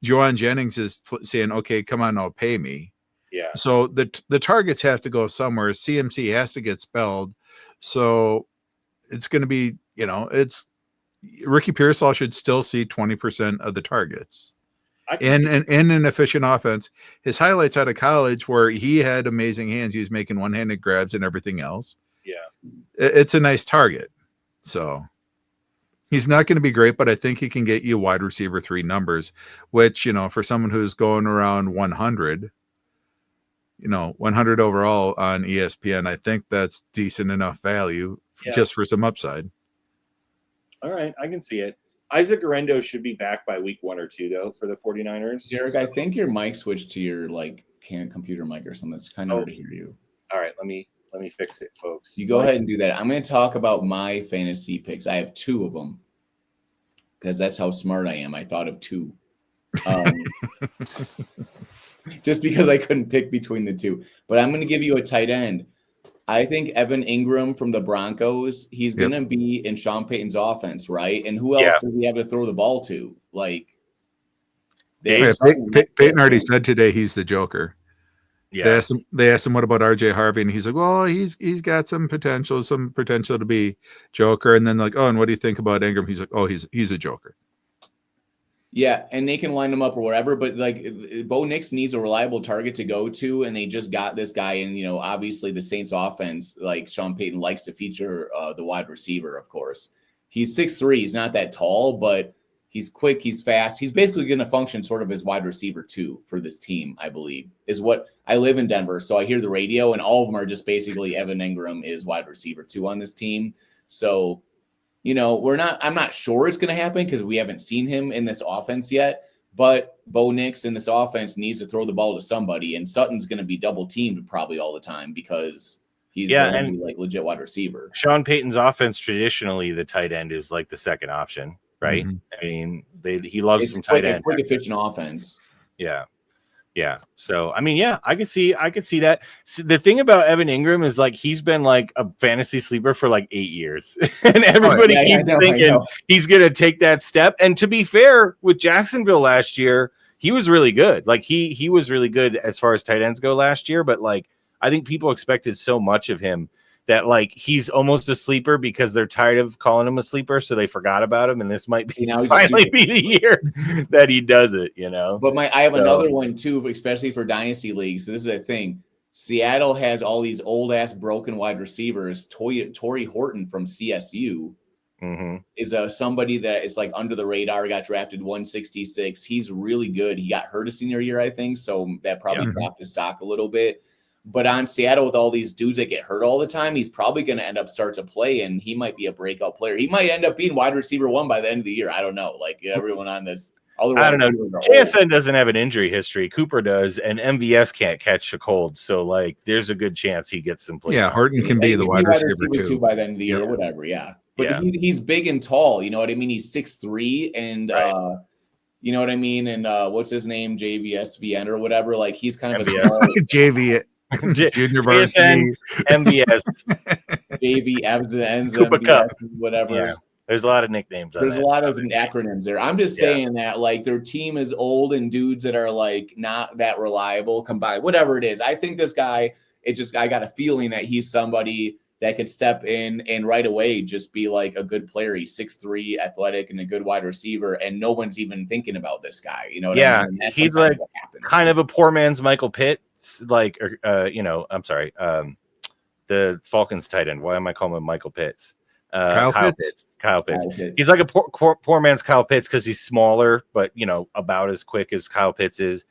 Juwan Jennings is saying, okay, come on, now pay me. Yeah. So the targets have to go somewhere. CMC has to get spelled. So it's going to be, it's Ricky Pearsall should still see 20% of the targets. In an efficient offense. His highlights out of college where he had amazing hands. He was making one-handed grabs and everything else. Yeah. It's a nice target. So he's not going to be great, but I think he can get you wide receiver 3 numbers, which, for someone who's going around 100, 100 overall on ESPN, I think that's decent enough value just for some upside. All right. I can see it. Isaac Orendo should be back by week 1 or 2, though, for the 49ers. Derek, I think your mic switched to your computer mic or something. It's kind of hard to hear you. All right, let me fix it, folks. You go ahead and do that. I'm going to talk about my fantasy picks. I have 2 of them because that's how smart I am. I thought of 2. Just because I couldn't pick between the 2. But I'm going to give you a tight end. I think Evan Ingram from the Broncos, he's going to be in Sean Payton's offense, right? And who else does he have to throw the ball to? Payton already said today he's the Joker. Yeah. They asked him what about RJ Harvey, and he's like, well, he's got some potential to be Joker. And then and what do you think about Ingram? He's like, oh, he's a Joker. Yeah, and they can line them up or whatever, but Bo Nix needs a reliable target to go to, and they just got this guy. And obviously the Saints offense, like Sean Payton likes to feature the wide receiver. Of course, he's 6'3", he's not that tall, but he's quick, he's fast. He's basically going to function sort of as wide receiver 2 for this team, I believe. Is what I live in Denver, so I hear the radio, and all of them are just basically Evan Ingram is wide receiver 2 on this team. So. I'm not sure it's going to happen because we haven't seen him in this offense yet, but Bo Nix in this offense needs to throw the ball to somebody, and Sutton's going to be double teamed probably all the time because he's Yeah, the and only like legit wide receiver. Sean Payton's offense traditionally, the tight end is like the second option, right? Mhm. I mean, he loves It's some quick, tight a end. quick efficient offense. Yeah. Yeah. So I mean, yeah, I could see that. The thing about Evan Ingram is like he's been like a fantasy sleeper for like 8 years. And everybody Yeah, keeps I know. thinking he's gonna take that step. And to be fair, with Jacksonville last year, he was really good. Like he was really good as far as tight ends go last year, but like I think people expected so much of him that like he's almost a sleeper because they're tired of calling him a sleeper, so they forgot about him. And this might See, now he's finally be the year that he does it, you know. But I have So- another one too, especially for dynasty leagues. So this is a thing. Seattle has all these old ass broken wide receivers. Torrey Horton from CSU Mhm. is somebody that is like under the radar. Got drafted 166. He's really good. He got hurt a senior year, I think, so that probably Yeah. dropped his stock a little bit. But on Seattle with all these dudes that get hurt all the time, he's probably going to end up start to play, and he might be a breakout player. He might end up being wide receiver 1 by the end of the year. I don't know. Like everyone on this. I don't know. JSN doesn't have an injury history. Cooper does, and MVS can't catch a cold. So, like, there's a good chance he gets some play. Yeah, time. Horton can be the wide receiver too. By the end of the year, Yeah. or whatever. Yeah, but Yeah. he's big and tall. You know what I mean? He's 6'3", and Right. you know what I mean. And what's his name? JVSVN or whatever. Like he's kind of MVS. a small JV junior JSN, varsity. MVS. JV Evans, Cooper Kupp. whatever. Yeah. There's a lot of nicknames. On There's that. a lot of acronyms there. I'm just Yeah. saying that like their team is old and dudes that are like not that reliable combined, whatever it is. I think this guy, I got a feeling that he's somebody that could step in and right away just be like a good player. He's 6'3", athletic, and a good wide receiver, and no one's even thinking about this guy. You know what I mean? And that's he's sometimes like what happens. kind of a poor man's Michael Pitts. Like, I'm sorry, the Falcons tight end. Why am I calling him Michael Pitts? Kyle Pitts. Kyle Pitts. He's like a poor man's Kyle Pitts because he's smaller, but about as quick as Kyle Pitts is.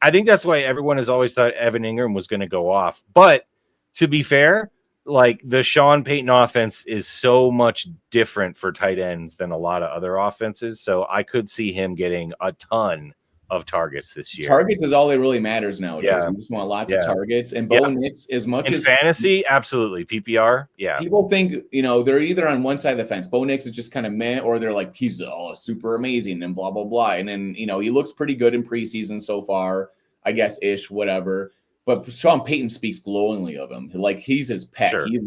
I think that's why everyone has always thought Evan Ingram was going to go off. But to be fair, like the Sean Payton offense is so much different for tight ends than a lot of other offenses. So I could see him getting a ton of targets this year. Targets is all that really matters nowadays. Yeah. We just want lots Yeah. of targets. And Bo Nix, as much In as fantasy, absolutely. PPR, yeah. people think, they're either on one side of the fence. Bo Nix is just kind of meh, or they're like, he's super amazing and blah, blah, blah. And then, he looks pretty good in preseason so far, I guess, whatever. But Sean Payton speaks glowingly of him. Like he's his pet. Sure. He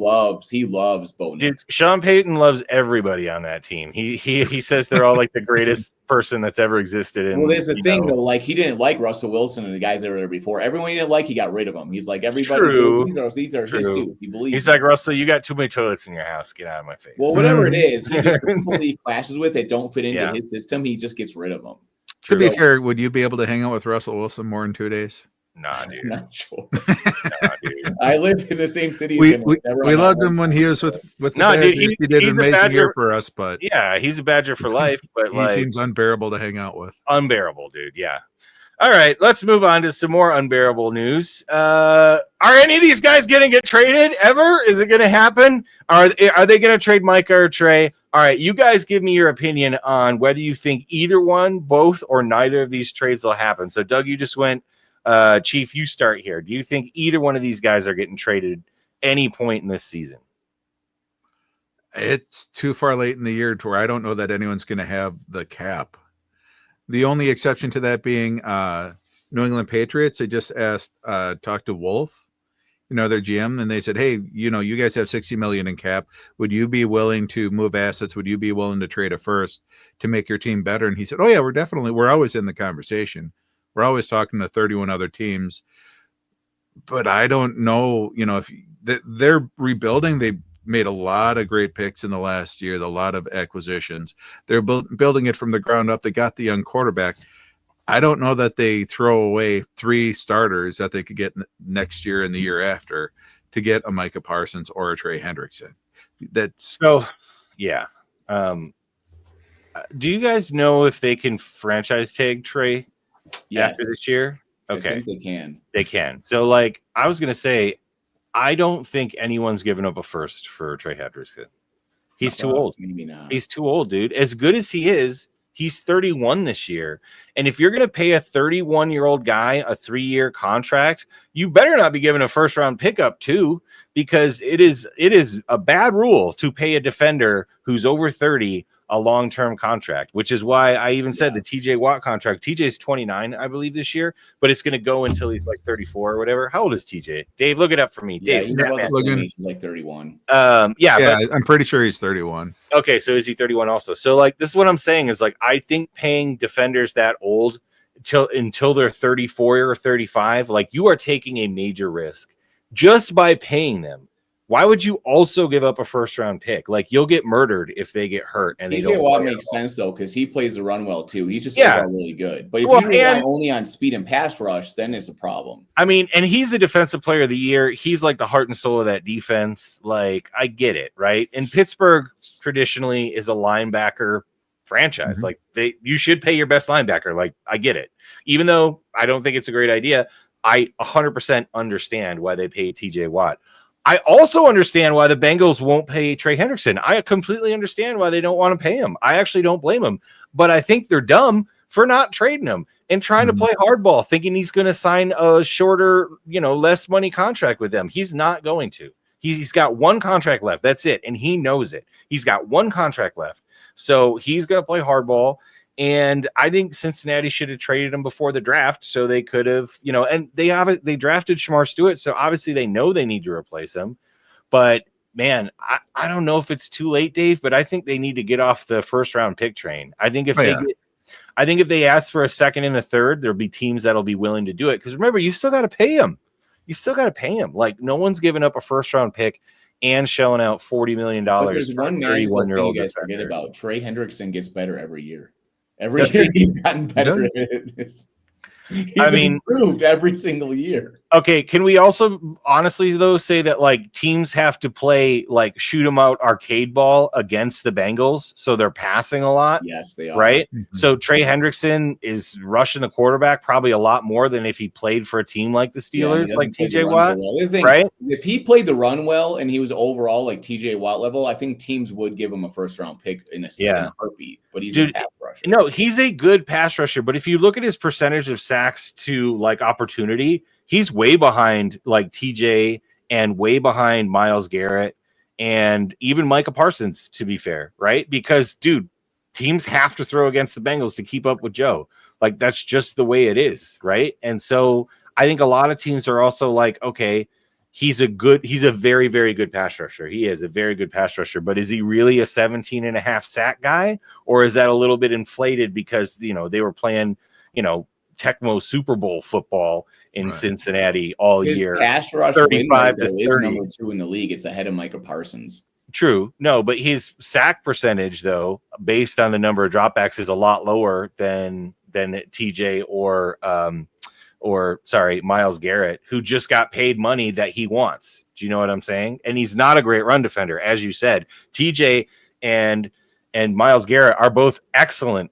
loves Bo Nix. Dude, Sean Payton loves everybody on that team. He says they're all like the greatest person that's ever existed. Well, there's the thing though. Like he didn't like Russell Wilson and the guys that were there before. Everyone he didn't like, he got rid of them. He's like everybody. True. These are his dudes. He believes. He's like, Russell, you got too many toilets in your house. Get out of my face. Well, whatever it is, he just people he clashes with that don't fit into his system. He just gets rid of them. To be fair, would you be able to hang out with Russell Wilson more in 2 days? Nah, dude. I'm not sure. Nah, dude. I live in the same city. We as him. we loved him when he was with the Badgers. He did an amazing year for us, but yeah, he's a Badger for life. But he seems unbearable to hang out with. Unbearable, dude. Yeah. All right, let's move on to some more unbearable news. Are any of these guys going to get traded ever? Is it going to happen? Are they going to trade Micah or Trey? All right, you guys give me your opinion on whether you think either one, both, or neither of these trades will happen. So, Doug, you just went. Chief, you start here. Do you think either one of these guys are getting traded any point in this season? It's too far late in the year to where I don't know that anyone's going to have the cap. The only exception to that being New England Patriots. They just talked to Wolf, their GM, and they said, hey, you guys have $60 million in cap. Would you be willing to move assets? Would you be willing to trade a first to make your team better? And he said, oh yeah, we're always in the conversation. We're always talking to 31 other teams, but I don't know, if they're rebuilding. They made a lot of great picks in the last year, a lot of acquisitions. They're building it from the ground up. They got the young quarterback. I don't know that they throw away 3 starters that they could get next year and the year after to get a Micah Parsons or a Trey Hendrickson. That's so, yeah. Do you guys know if they can franchise tag Trey? Yes. After this year? Okay. I think they can. They can. So, like, I was going to say, I don't think anyone's given up a first for Trey Hendrickson. He's too old. Maybe not. He's too old, dude. As good as he is, He's 31 this year. And if you're going to pay a 31-year-old guy a 3-year contract, you better not be giving a first-round pickup too, because it is a bad rule to pay a defender who's over 30 a long-term contract, which is why I even said the TJ Watt contract. TJ's 29, I believe, this year, but it's going to go until he's like 34 or whatever. How old is TJ? Dave, look it up for me. Yeah, Dave, he's like 31. Yeah, I'm pretty sure he's 31. Okay, so is he 31 also? So like this is what I'm saying is like I think paying defenders that old until they're 34 or 35, like you are taking a major risk just by paying them. Why would you also give up a first round pick? Like you'll get murdered if they get hurt. And TJ Watt makes sense though, because he plays the run well too. He's just overall really good. But if you rely only on speed and pass rush, then it's a problem. I mean, and he's a defensive player of the year. He's like the heart and soul of that defense. Like I get it, right? And Pittsburgh traditionally is a linebacker franchise. Like you should pay your best linebacker. Like I get it. Even though I don't think it's a great idea, I 100% understand why they pay TJ Watt. I also understand why the Bengals won't pay Trey Hendrickson. I completely understand why they don't want to pay him. I actually don't blame him, but I think they're dumb for not trading him and trying to play hardball, thinking he's going to sign a shorter, less money contract with them. He's not going to. He's got one contract left. That's it. And he knows it. He's got one contract left. So he's going to play hardball. And I think Cincinnati should have traded him before the draft so they could have, and they drafted Shamar Stewart. So obviously they know they need to replace him. But man, I don't know if it's too late, Dave, but I think they need to get off the first round pick train. I think if if they ask for a second and a third, there'll be teams that'll be willing to do it. Because remember, you still got to pay him. Like no one's giving up a first round pick and shelling out $40 million. But there's one magical thing you guys forget about. Trey Hendrickson gets better every year. Every year he's gotten better. He's improved every single year. Okay, can we also honestly though say that like teams have to play like shoot 'em out arcade ball against the Bengals, so they're passing a lot? Yes, they are. Right? So Trey Hendrickson is rushing the quarterback probably a lot more than if he played for a team like the Steelers, like TJ Watt. Right? If he played the run well and he was overall like TJ Watt level, I think teams would give him a first round pick in a heartbeat. But he's a pass rusher. No, he's a good pass rusher. But if you look at his percentage of sacks to like opportunity, he's way behind like TJ and way behind Myles Garrett and even Micah Parsons, to be fair, right? Because, dude, teams have to throw against the Bengals to keep up with Joe. Like, that's just the way it is, right? And so I think a lot of teams are also like, okay, he's a very, very good pass rusher. He is a very good pass rusher, but is he really a 17.5 sack guy? Or is that a little bit inflated because, they were playing, Tecmo Super Bowl football in Cincinnati all year. His pass rush 35 to 30. Number 2 in the league. It's ahead of Micah Parsons. True. No, but his sack percentage, though, based on the number of dropbacks, is a lot lower than TJ or Myles Garrett, who just got paid money that he wants. Do you know what I'm saying? And he's not a great run defender, as you said. TJ and Myles Garrett are both excellent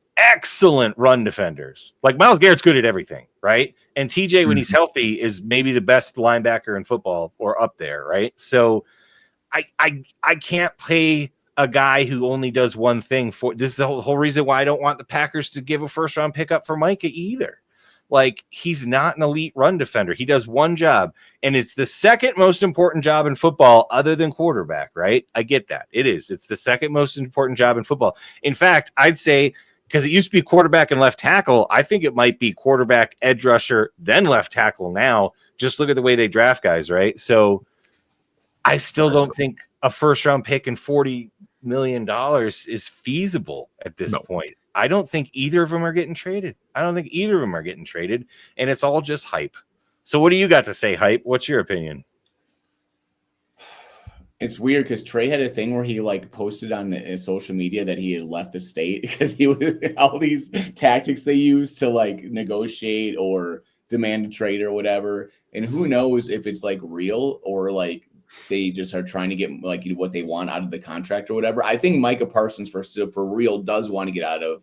run defenders. Like Myles Garrett's good at everything, right? And TJ, when he's healthy, is maybe the best linebacker in football or up there, right? So I can't pay a guy who only does one thing for this is the whole reason why I don't want the Packers to give a first round pickup for Micah either. Like he's not an elite run defender. He does one job, and it's the second most important job in football other than quarterback, right? I get that. It's the second most important job in football. In fact, I'd say because it used to be quarterback and left tackle, I think it might be quarterback, edge rusher, then left tackle now. Just look at the way they draft guys, right? So I still don't think a first-round pick and $40 million is feasible at this point. I don't think either of them are getting traded. And it's all just hype. So what do you got to say, Hype? What's your opinion? It's weird because Trey had a thing where he like posted on his social media that he had left the state because he was all these tactics they use to like negotiate or demand a trade or whatever. And who knows if it's like real or like they just are trying to get like what they want out of the contract or whatever. I think Micah Parsons for real does want to get out of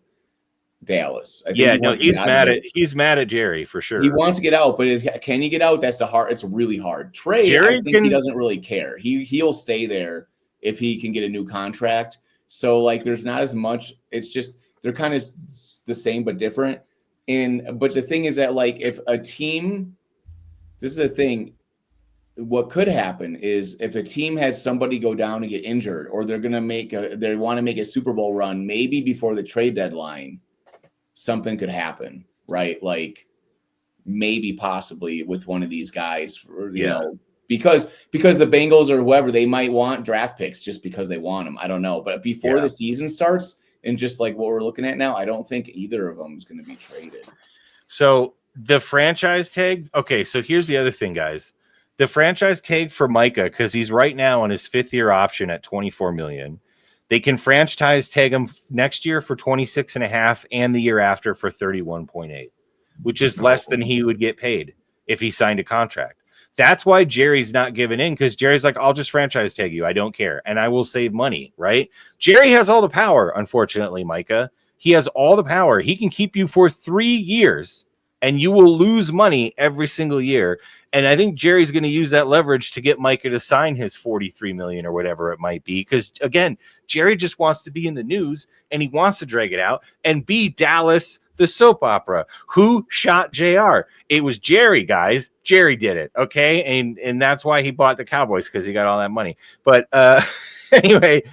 Dallas. He's mad at Jerry for sure. He wants to get out, but can he get out? It's really hard. Trey, he doesn't really care. He'll stay there if he can get a new contract. So like, there's not as much. It's just they're kind of the same but different. But the thing is that like if a team, this is a thing. What could happen is if a team has somebody go down and get injured, or they're going to they want to make a Super Bowl run, maybe before the trade deadline, something could happen, right? Like maybe possibly with one of these guys, you know, because the Bengals or whoever, they might want draft picks just because they want them. I don't know. But before the season starts, and just like what we're looking at now, I don't think either of them is going to be traded. So the franchise tag. Okay. So here's the other thing, guys. The franchise tag for Micah, because he's right now on his 5th-year option at $24 million. They can franchise tag him next year for 26.5 and the year after for 31.8, which is less than he would get paid if he signed a contract. That's why Jerry's not giving in, because Jerry's like, I'll just franchise tag you. I don't care. And I will save money, right? Jerry has all the power, unfortunately, Micah. He has all the power. He can keep you for 3 years, and you will lose money every single year. And I think Jerry's going to use that leverage to get Micah to sign his $43 million or whatever it might be. Because again, Jerry just wants to be in the news and he wants to drag it out and be Dallas, the soap opera. Who shot JR? It was Jerry, guys. Jerry did it. Okay. And that's why he bought the Cowboys, because he got all that money. But anyway,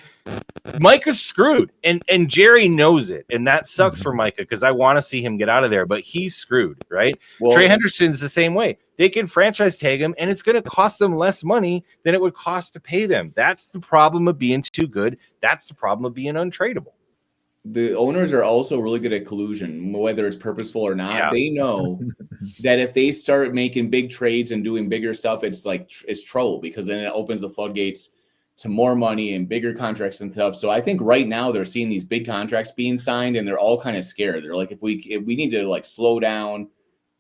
Micah's screwed, and Jerry knows it, and that sucks for Micah, because I want to see him get out of there, but he's screwed, right? Well, Trey Henderson's the same way. They can franchise tag him, and it's going to cost them less money than it would cost to pay them. That's the problem of being too good. That's the problem of being untradeable. The owners are also really good at collusion, whether it's purposeful or not. Yeah. They know that if they start making big trades and doing bigger stuff, it's trouble, because then it opens the floodgates to more money and bigger contracts and stuff. So I think right now they're seeing these big contracts being signed, and they're all kind of scared. They're like, if we need to like slow down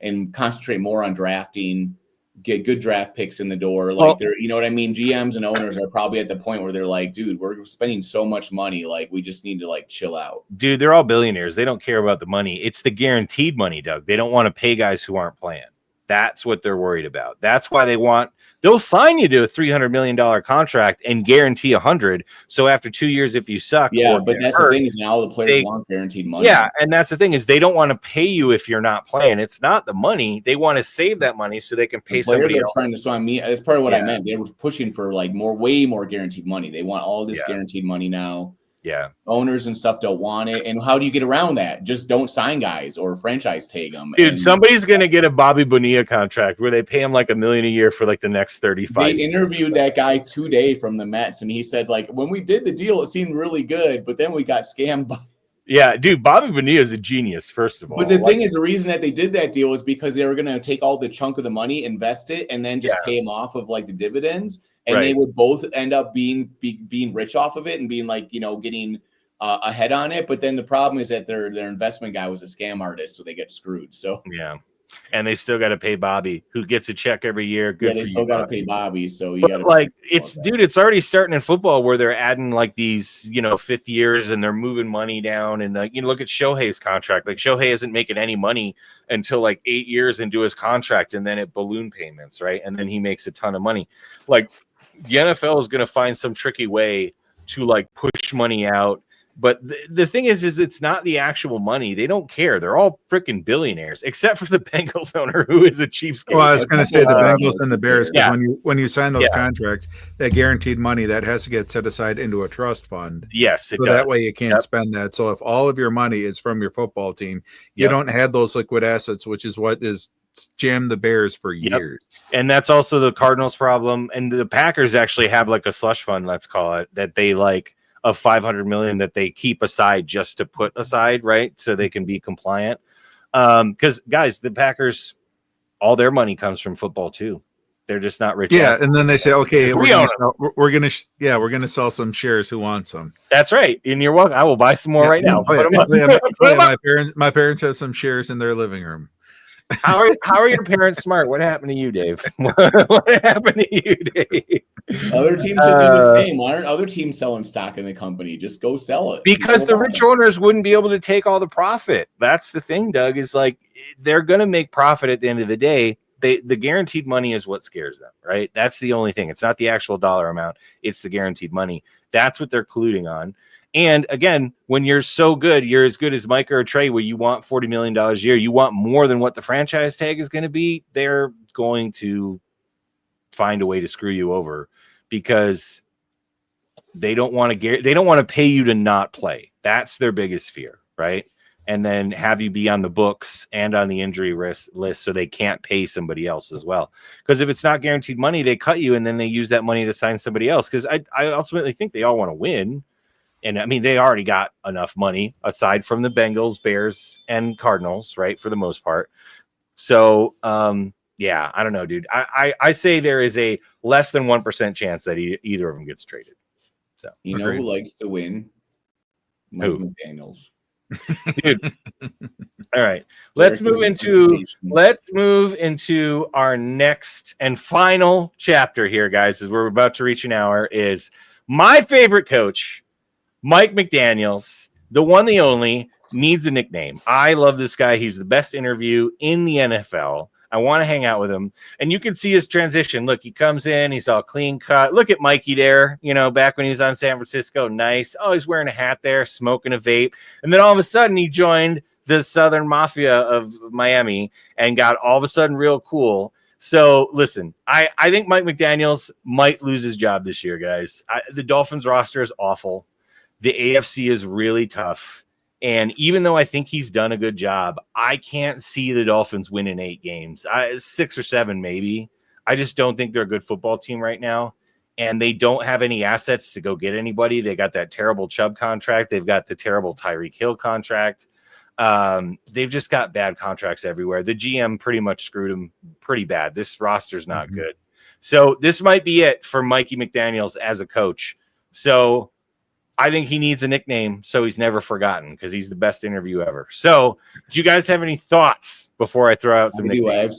and concentrate more on drafting, get good draft picks in the door. Like they're, you know what I mean? GMs and owners are probably at the point where they're like, dude, we're spending so much money. Like we just need to like chill out. Dude, they're all billionaires. They don't care about the money. It's the guaranteed money, Doug. They don't want to pay guys who aren't playing. That's what they're worried about. That's why they'll sign you to a $300 million contract and guarantee 100. So after 2 years, if you suck, but that's the thing is now the players want guaranteed money. Yeah, and that's the thing is they don't want to pay you if you're not playing. It's not the money. They want to save that money so they can pay somebody else. So I mean, that's part of what I meant. They were pushing for like way more guaranteed money. They want all this guaranteed money now. Yeah. Owners and stuff don't want it. And how do you get around that? Just don't sign guys or franchise tag them. Dude, somebody's going to get a Bobby Bonilla contract where they pay him like $1 million a year for like the next 35 years. They interviewed that guy today from the Mets, and he said, like, when we did the deal, it seemed really good, but then we got scammed by. Yeah, dude, Bobby Bonilla is a genius, first of all. But the thing is, the reason that they did that deal was because they were going to take all the chunk of the money, invest it, and then just pay him off of like the dividends. And they would both end up being rich off of it and being like, you know, getting ahead on it. But then the problem is that their investment guy was a scam artist, so they get screwed. So yeah, and they still got to pay Bobby, who gets a check every year. Good, they still got to pay Bobby. So you got like it's already starting in football where they're adding like these, you know, 5th years and they're moving money down. And you know, look at Shohei's contract. Like Shohei isn't making any money until like 8 years into his contract, and then it balloon payments, right? And then he makes a ton of money. Like the NFL is going to find some tricky way to like push money out. But the thing is it's not the actual money. They don't care. They're all freaking billionaires, except for the Bengals owner, who is a cheapskate. Well, I was going to say the Bengals and the Bears, because when you sign those contracts, that guaranteed money, that has to get set aside into a trust fund. Yes, it does. That way you can't spend that. So if all of your money is from your football team, you don't have those liquid assets, which is what is jammed the Bears for years. And that's also the Cardinals' problem. And the Packers actually have like a slush fund, let's call it, that they like of $500 million that they keep aside just to put aside, right? So they can be compliant. Because guys, the Packers, all their money comes from football too. They're just not rich. Yeah, and then they say, okay, we're gonna sell some shares. Who wants some? That's right. And you're welcome. I will buy some more right now. My parents have some shares in their living room. How are your parents smart? What happened to you, Dave? What happened to you, Dave? Other teams should do the same. Why aren't other teams selling stock in the company? Just go sell it. Because the rich owners wouldn't be able to take all the profit. That's the thing, Doug, is like they're going to make profit at the end of the day. The guaranteed money is what scares them, right? That's the only thing. It's not the actual dollar amount. It's the guaranteed money. That's what they're colluding on. And again, when you're so good, you're as good as Micah or Trey, where you want $40 million a year, you want more than what the franchise tag is going to be. They're going to find a way to screw you over because they don't want to pay you to not play. That's their biggest fear, right? And then have you be on the books and on the injury list so they can't pay somebody else as well. Because if it's not guaranteed money, they cut you and then they use that money to sign somebody else. Because I ultimately think they all want to win. And I mean, they already got enough money aside from the Bengals, Bears, and Cardinals, right? For the most part. So, yeah, I don't know, dude. I say there is a less than 1% chance that either of them gets traded. So you know who likes to win? Mike McDaniels. Dude. All right. Let's move into our next and final chapter here, guys, as we're about to reach an hour, is my favorite coach, Mike McDaniels, the one, the only, needs a nickname. I love this guy. He's the best interview in the NFL. I want to hang out with him. And you can see his transition. Look, he comes in, he's all clean cut. Look at Mikey there, back when he was on San Francisco. Nice. Oh, he's wearing a hat there, smoking a vape. And then all of a sudden he joined the Southern Mafia of Miami and got all of a sudden real cool. So listen, I think Mike McDaniels might lose his job this year, guys. The Dolphins roster is awful. The AFC is really tough. And even though I think he's done a good job, I can't see the Dolphins winning 8 games, 6 or 7 maybe. I just don't think they're a good football team right now. And they don't have any assets to go get anybody. They got that terrible Chubb contract. They've got the terrible Tyreek Hill contract. They've just got bad contracts everywhere. The GM pretty much screwed them pretty bad. This roster's not good. So this might be it for Mikey McDaniels as a coach. So I think he needs a nickname so he's never forgotten because he's the best interview ever. So, do you guys have any thoughts before I throw out some nicknames?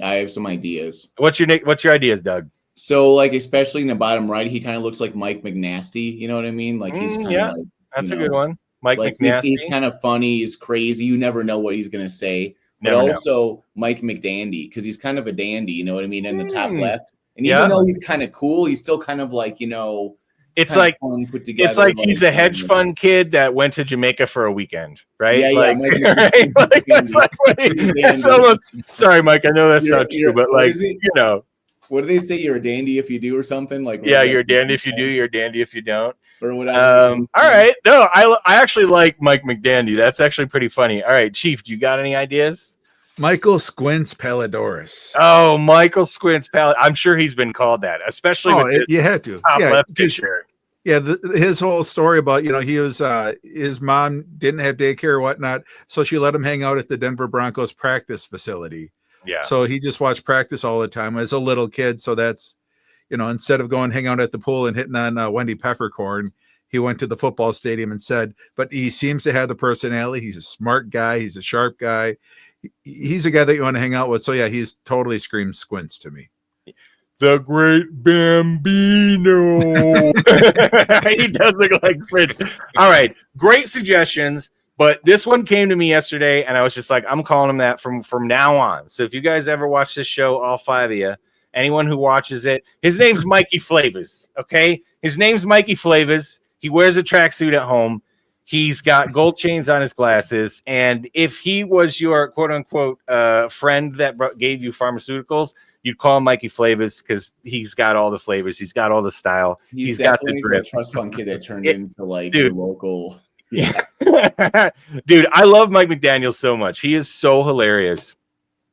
I have some ideas. What's your ideas, Doug? So, like, especially in the bottom right, he kind of looks like Mike McNasty. You know what I mean? Like, he's kind of like, that's a good one. Mike McNasty. He's kind of funny. He's crazy. You never know what he's going to say. But also Mike McDandy, because he's kind of a dandy. You know what I mean? In the top left. And even though he's kind of cool, he's still kind of like, it's like he's a hedge fund kid that went to Jamaica for a weekend, right? It's almost. Sorry, Mike. I know that's not true, but what do they say? You're a dandy if you do, or something like. Yeah, you're a dandy if you do. You're a dandy if you don't. Or whatever. All right. No, I actually like Mike McDandy. That's actually pretty funny. All right, Chief, do you got any ideas? Michael Squints Palidorus. Oh, Michael Squints Palidorus. I'm sure he's been called that, especially you had to. His whole story about, he was his mom didn't have daycare or whatnot, so she let him hang out at the Denver Broncos practice facility. Yeah. So he just watched practice all the time as a little kid. So that's, instead of going hang out at the pool and hitting on Wendy Peppercorn, he went to the football stadium and said, but he seems to have the personality. He's a smart guy. He's a sharp guy. He's a guy that you want to hang out with. So, yeah, he's totally screams Squints to me. The great Bambino. He does look like Squints. All right. Great suggestions. But this one came to me yesterday, and I was just like, I'm calling him that from now on. So if you guys ever watch this show, all 5 of you, anyone who watches it, his name's Mikey Flavors, okay? His name's Mikey Flavors. He wears a tracksuit at home. He's got gold chains on his glasses. And if he was your quote-unquote friend that gave you pharmaceuticals, you'd call him Mikey Flavors because he's got all the flavors. He's got all the style. He's got the drip. Trust fund kid that turned into like the local. Yeah. Dude, I love Mike McDaniels so much. He is so hilarious.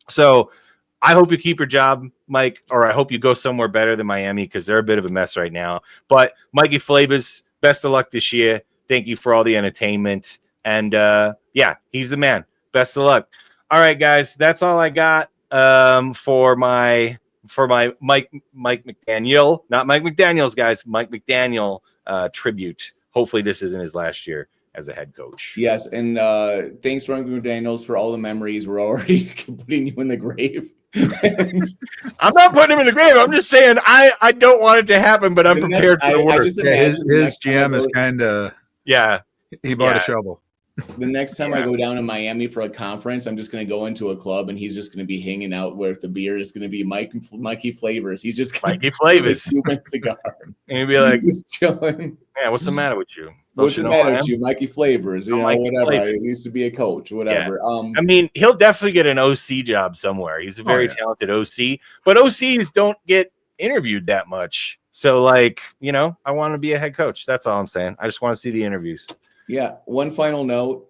So I hope you keep your job, Mike, or I hope you go somewhere better than Miami because they're a bit of a mess right now. But Mikey Flavors, best of luck this year. Thank you for all the entertainment. And he's the man. Best of luck. All right, guys, that's all I got for my Mike McDaniel, not Mike McDaniels, guys, Mike McDaniel tribute. Hopefully this isn't his last year as a head coach. Yes, and thanks, Mike McDaniels, for all the memories. We're already putting you in the grave. I'm not putting him in the grave. I'm just saying I don't want it to happen, but I'm prepared for the worst. His GM is kind of... Yeah. He bought a shovel. The next time I go down to Miami for a conference, I'm just going to go into a club and he's just going to be hanging out with the beer. It's going to be Mikey Flavors. He's just Mikey Flavors. Cuban cigar. And he'd be like, just chilling. "Yeah, what's the matter with you? What's the matter with you, Mikey Flavors? You know, Mikey whatever. Flavors. I used to be a coach, whatever. I mean, he'll definitely get an OC job somewhere. He's a very talented OC, but OCs don't get interviewed that much. So, like, you know, I want to be a head coach. That's all I'm saying. I just want to see the interviews. Yeah. One final note.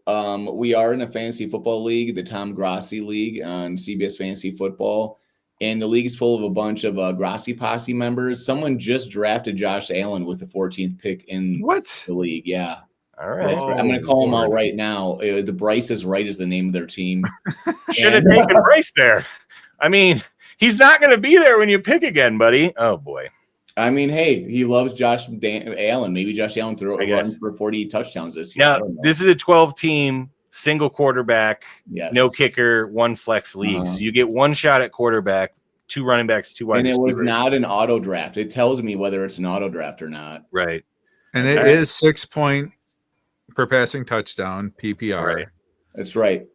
We are in a fantasy football league, the Tom Grossi League on CBS Fantasy Football. And the league's full of a bunch of Grossi Posse members. Someone just drafted Josh Allen with the 14th pick in the league. Yeah. All right. I'm going to call him out right now. The Bryce is Right is the name of their team. Should have taken Bryce there. I mean, he's not going to be there when you pick again, buddy. Oh, boy. I mean, hey, he loves Josh Allen. Maybe Josh Allen runs for 40 touchdowns this year. Now, this is a 12-team single quarterback, no kicker, one flex league. So you get one shot at quarterback, 2 running backs, 2 wide receivers. And it was not an auto draft. It tells me whether it's an auto draft or not. Right. And it is 6 point per passing touchdown PPR. Right. That's right.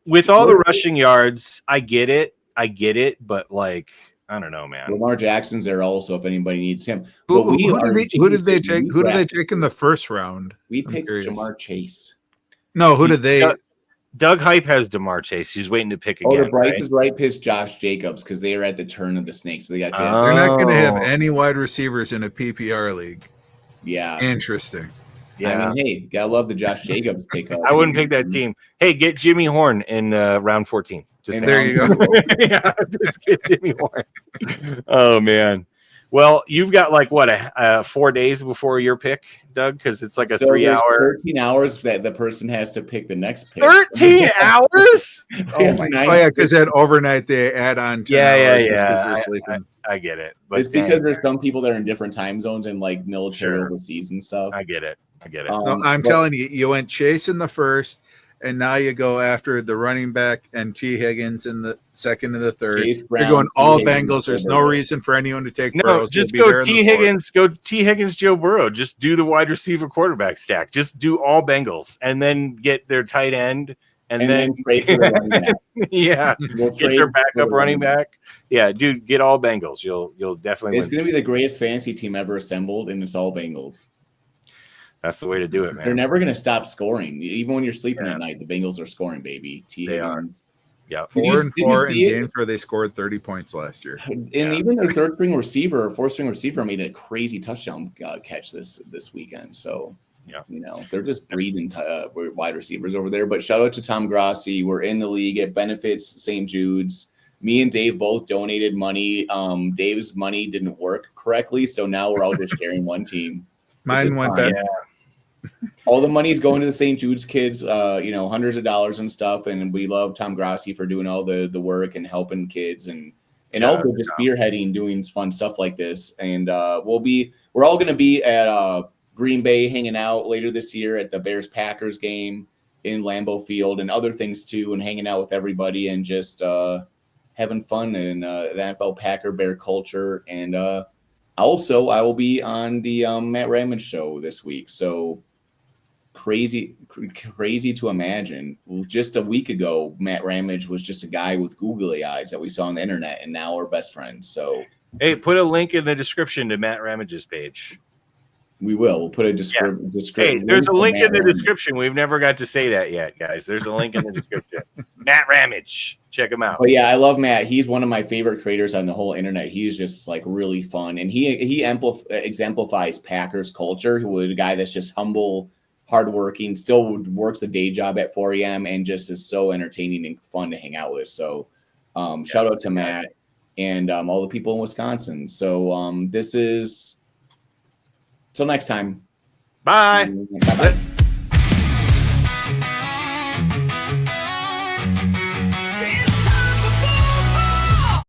With all the rushing yards, I get it, but like, I don't know, man. Lamar Jackson's there also if anybody needs him. Who did they take? Who did they take in the first round? We picked Jamar Chase. No, who did they? Doug Hype has Jamar Chase. He's waiting to pick again. The Bryce is right. Pissed Josh Jacobs because they are at the turn of the snake. So they got. They're not going to have any wide receivers in a PPR league. Yeah. Interesting. Yeah. I mean, hey, gotta love the Josh Jacobs pick. I wouldn't pick that team. Hey, get Jimmy Horn in round 14. There you go. Yeah, just get Jimmy Horn. Oh man. Well, you've got like what 4 days before your pick, Doug, because it's like a 3 hour. 13 hours that the person has to pick the next pick. 13 hours? Yeah, because that overnight they add on. Yeah. I get it. But it's because there's some people that are in different time zones and like military overseas and stuff. I get it. No, I'm telling you, you went Chase in the first, and now you go after the running back and T. Higgins in the second and the third. You're going all Bengals. There's no reason for anyone to take Burrows. Just go T. Higgins. Go T. Higgins, Joe Burrow. Just do the wide receiver quarterback stack. Just do all Bengals, and then get their tight end, and then trade for the running back. Get their backup running back. Yeah, dude, get all Bengals. You'll definitely. It's going to be the greatest fantasy team ever assembled, and it's all Bengals. That's the way to do it, man. They're never going to stop scoring. Even when you're sleeping at night, the Bengals are scoring, baby. They are. Yeah. 4-4 in games where they scored 30 points last year. And even their third string receiver or fourth string receiver made a crazy touchdown catch this weekend. So, you know, they're just breeding wide receivers over there. But shout out to Tom Grossi. We're in the league. It benefits St. Jude's. Me and Dave both donated money. Dave's money didn't work correctly. So now we're all just sharing one team. Mine went back. All the money's going to the St. Jude's kids, hundreds of dollars and stuff. And we love Tom Grossi for doing all the work and helping kids and also just spearheading, doing fun stuff like this. And we're all going to be at Green Bay hanging out later this year at the Bears-Packers game in Lambeau Field and other things too, and hanging out with everybody and just having fun in the NFL Packer Bear culture. And also I will be on the Matt Ramage show this week. So crazy to imagine. Just a week ago, Matt Ramage was just a guy with googly eyes that we saw on the internet, and now we're best friends. So, hey, put a link in the description to Matt Ramage's page. We will. We'll put a description. Hey, there's a link in the description. We've never got to say that yet, guys. There's a link in the description. Matt Ramage. Check him out. But yeah, I love Matt. He's one of my favorite creators on the whole internet. He's just like really fun, and he exemplifies Packers culture. Who is a guy that's just humble, hardworking, still works a day job at 4 a.m. and just is so entertaining and fun to hang out with. So shout out to Matt and all the people in Wisconsin. So this is till next time. Bye. Bye.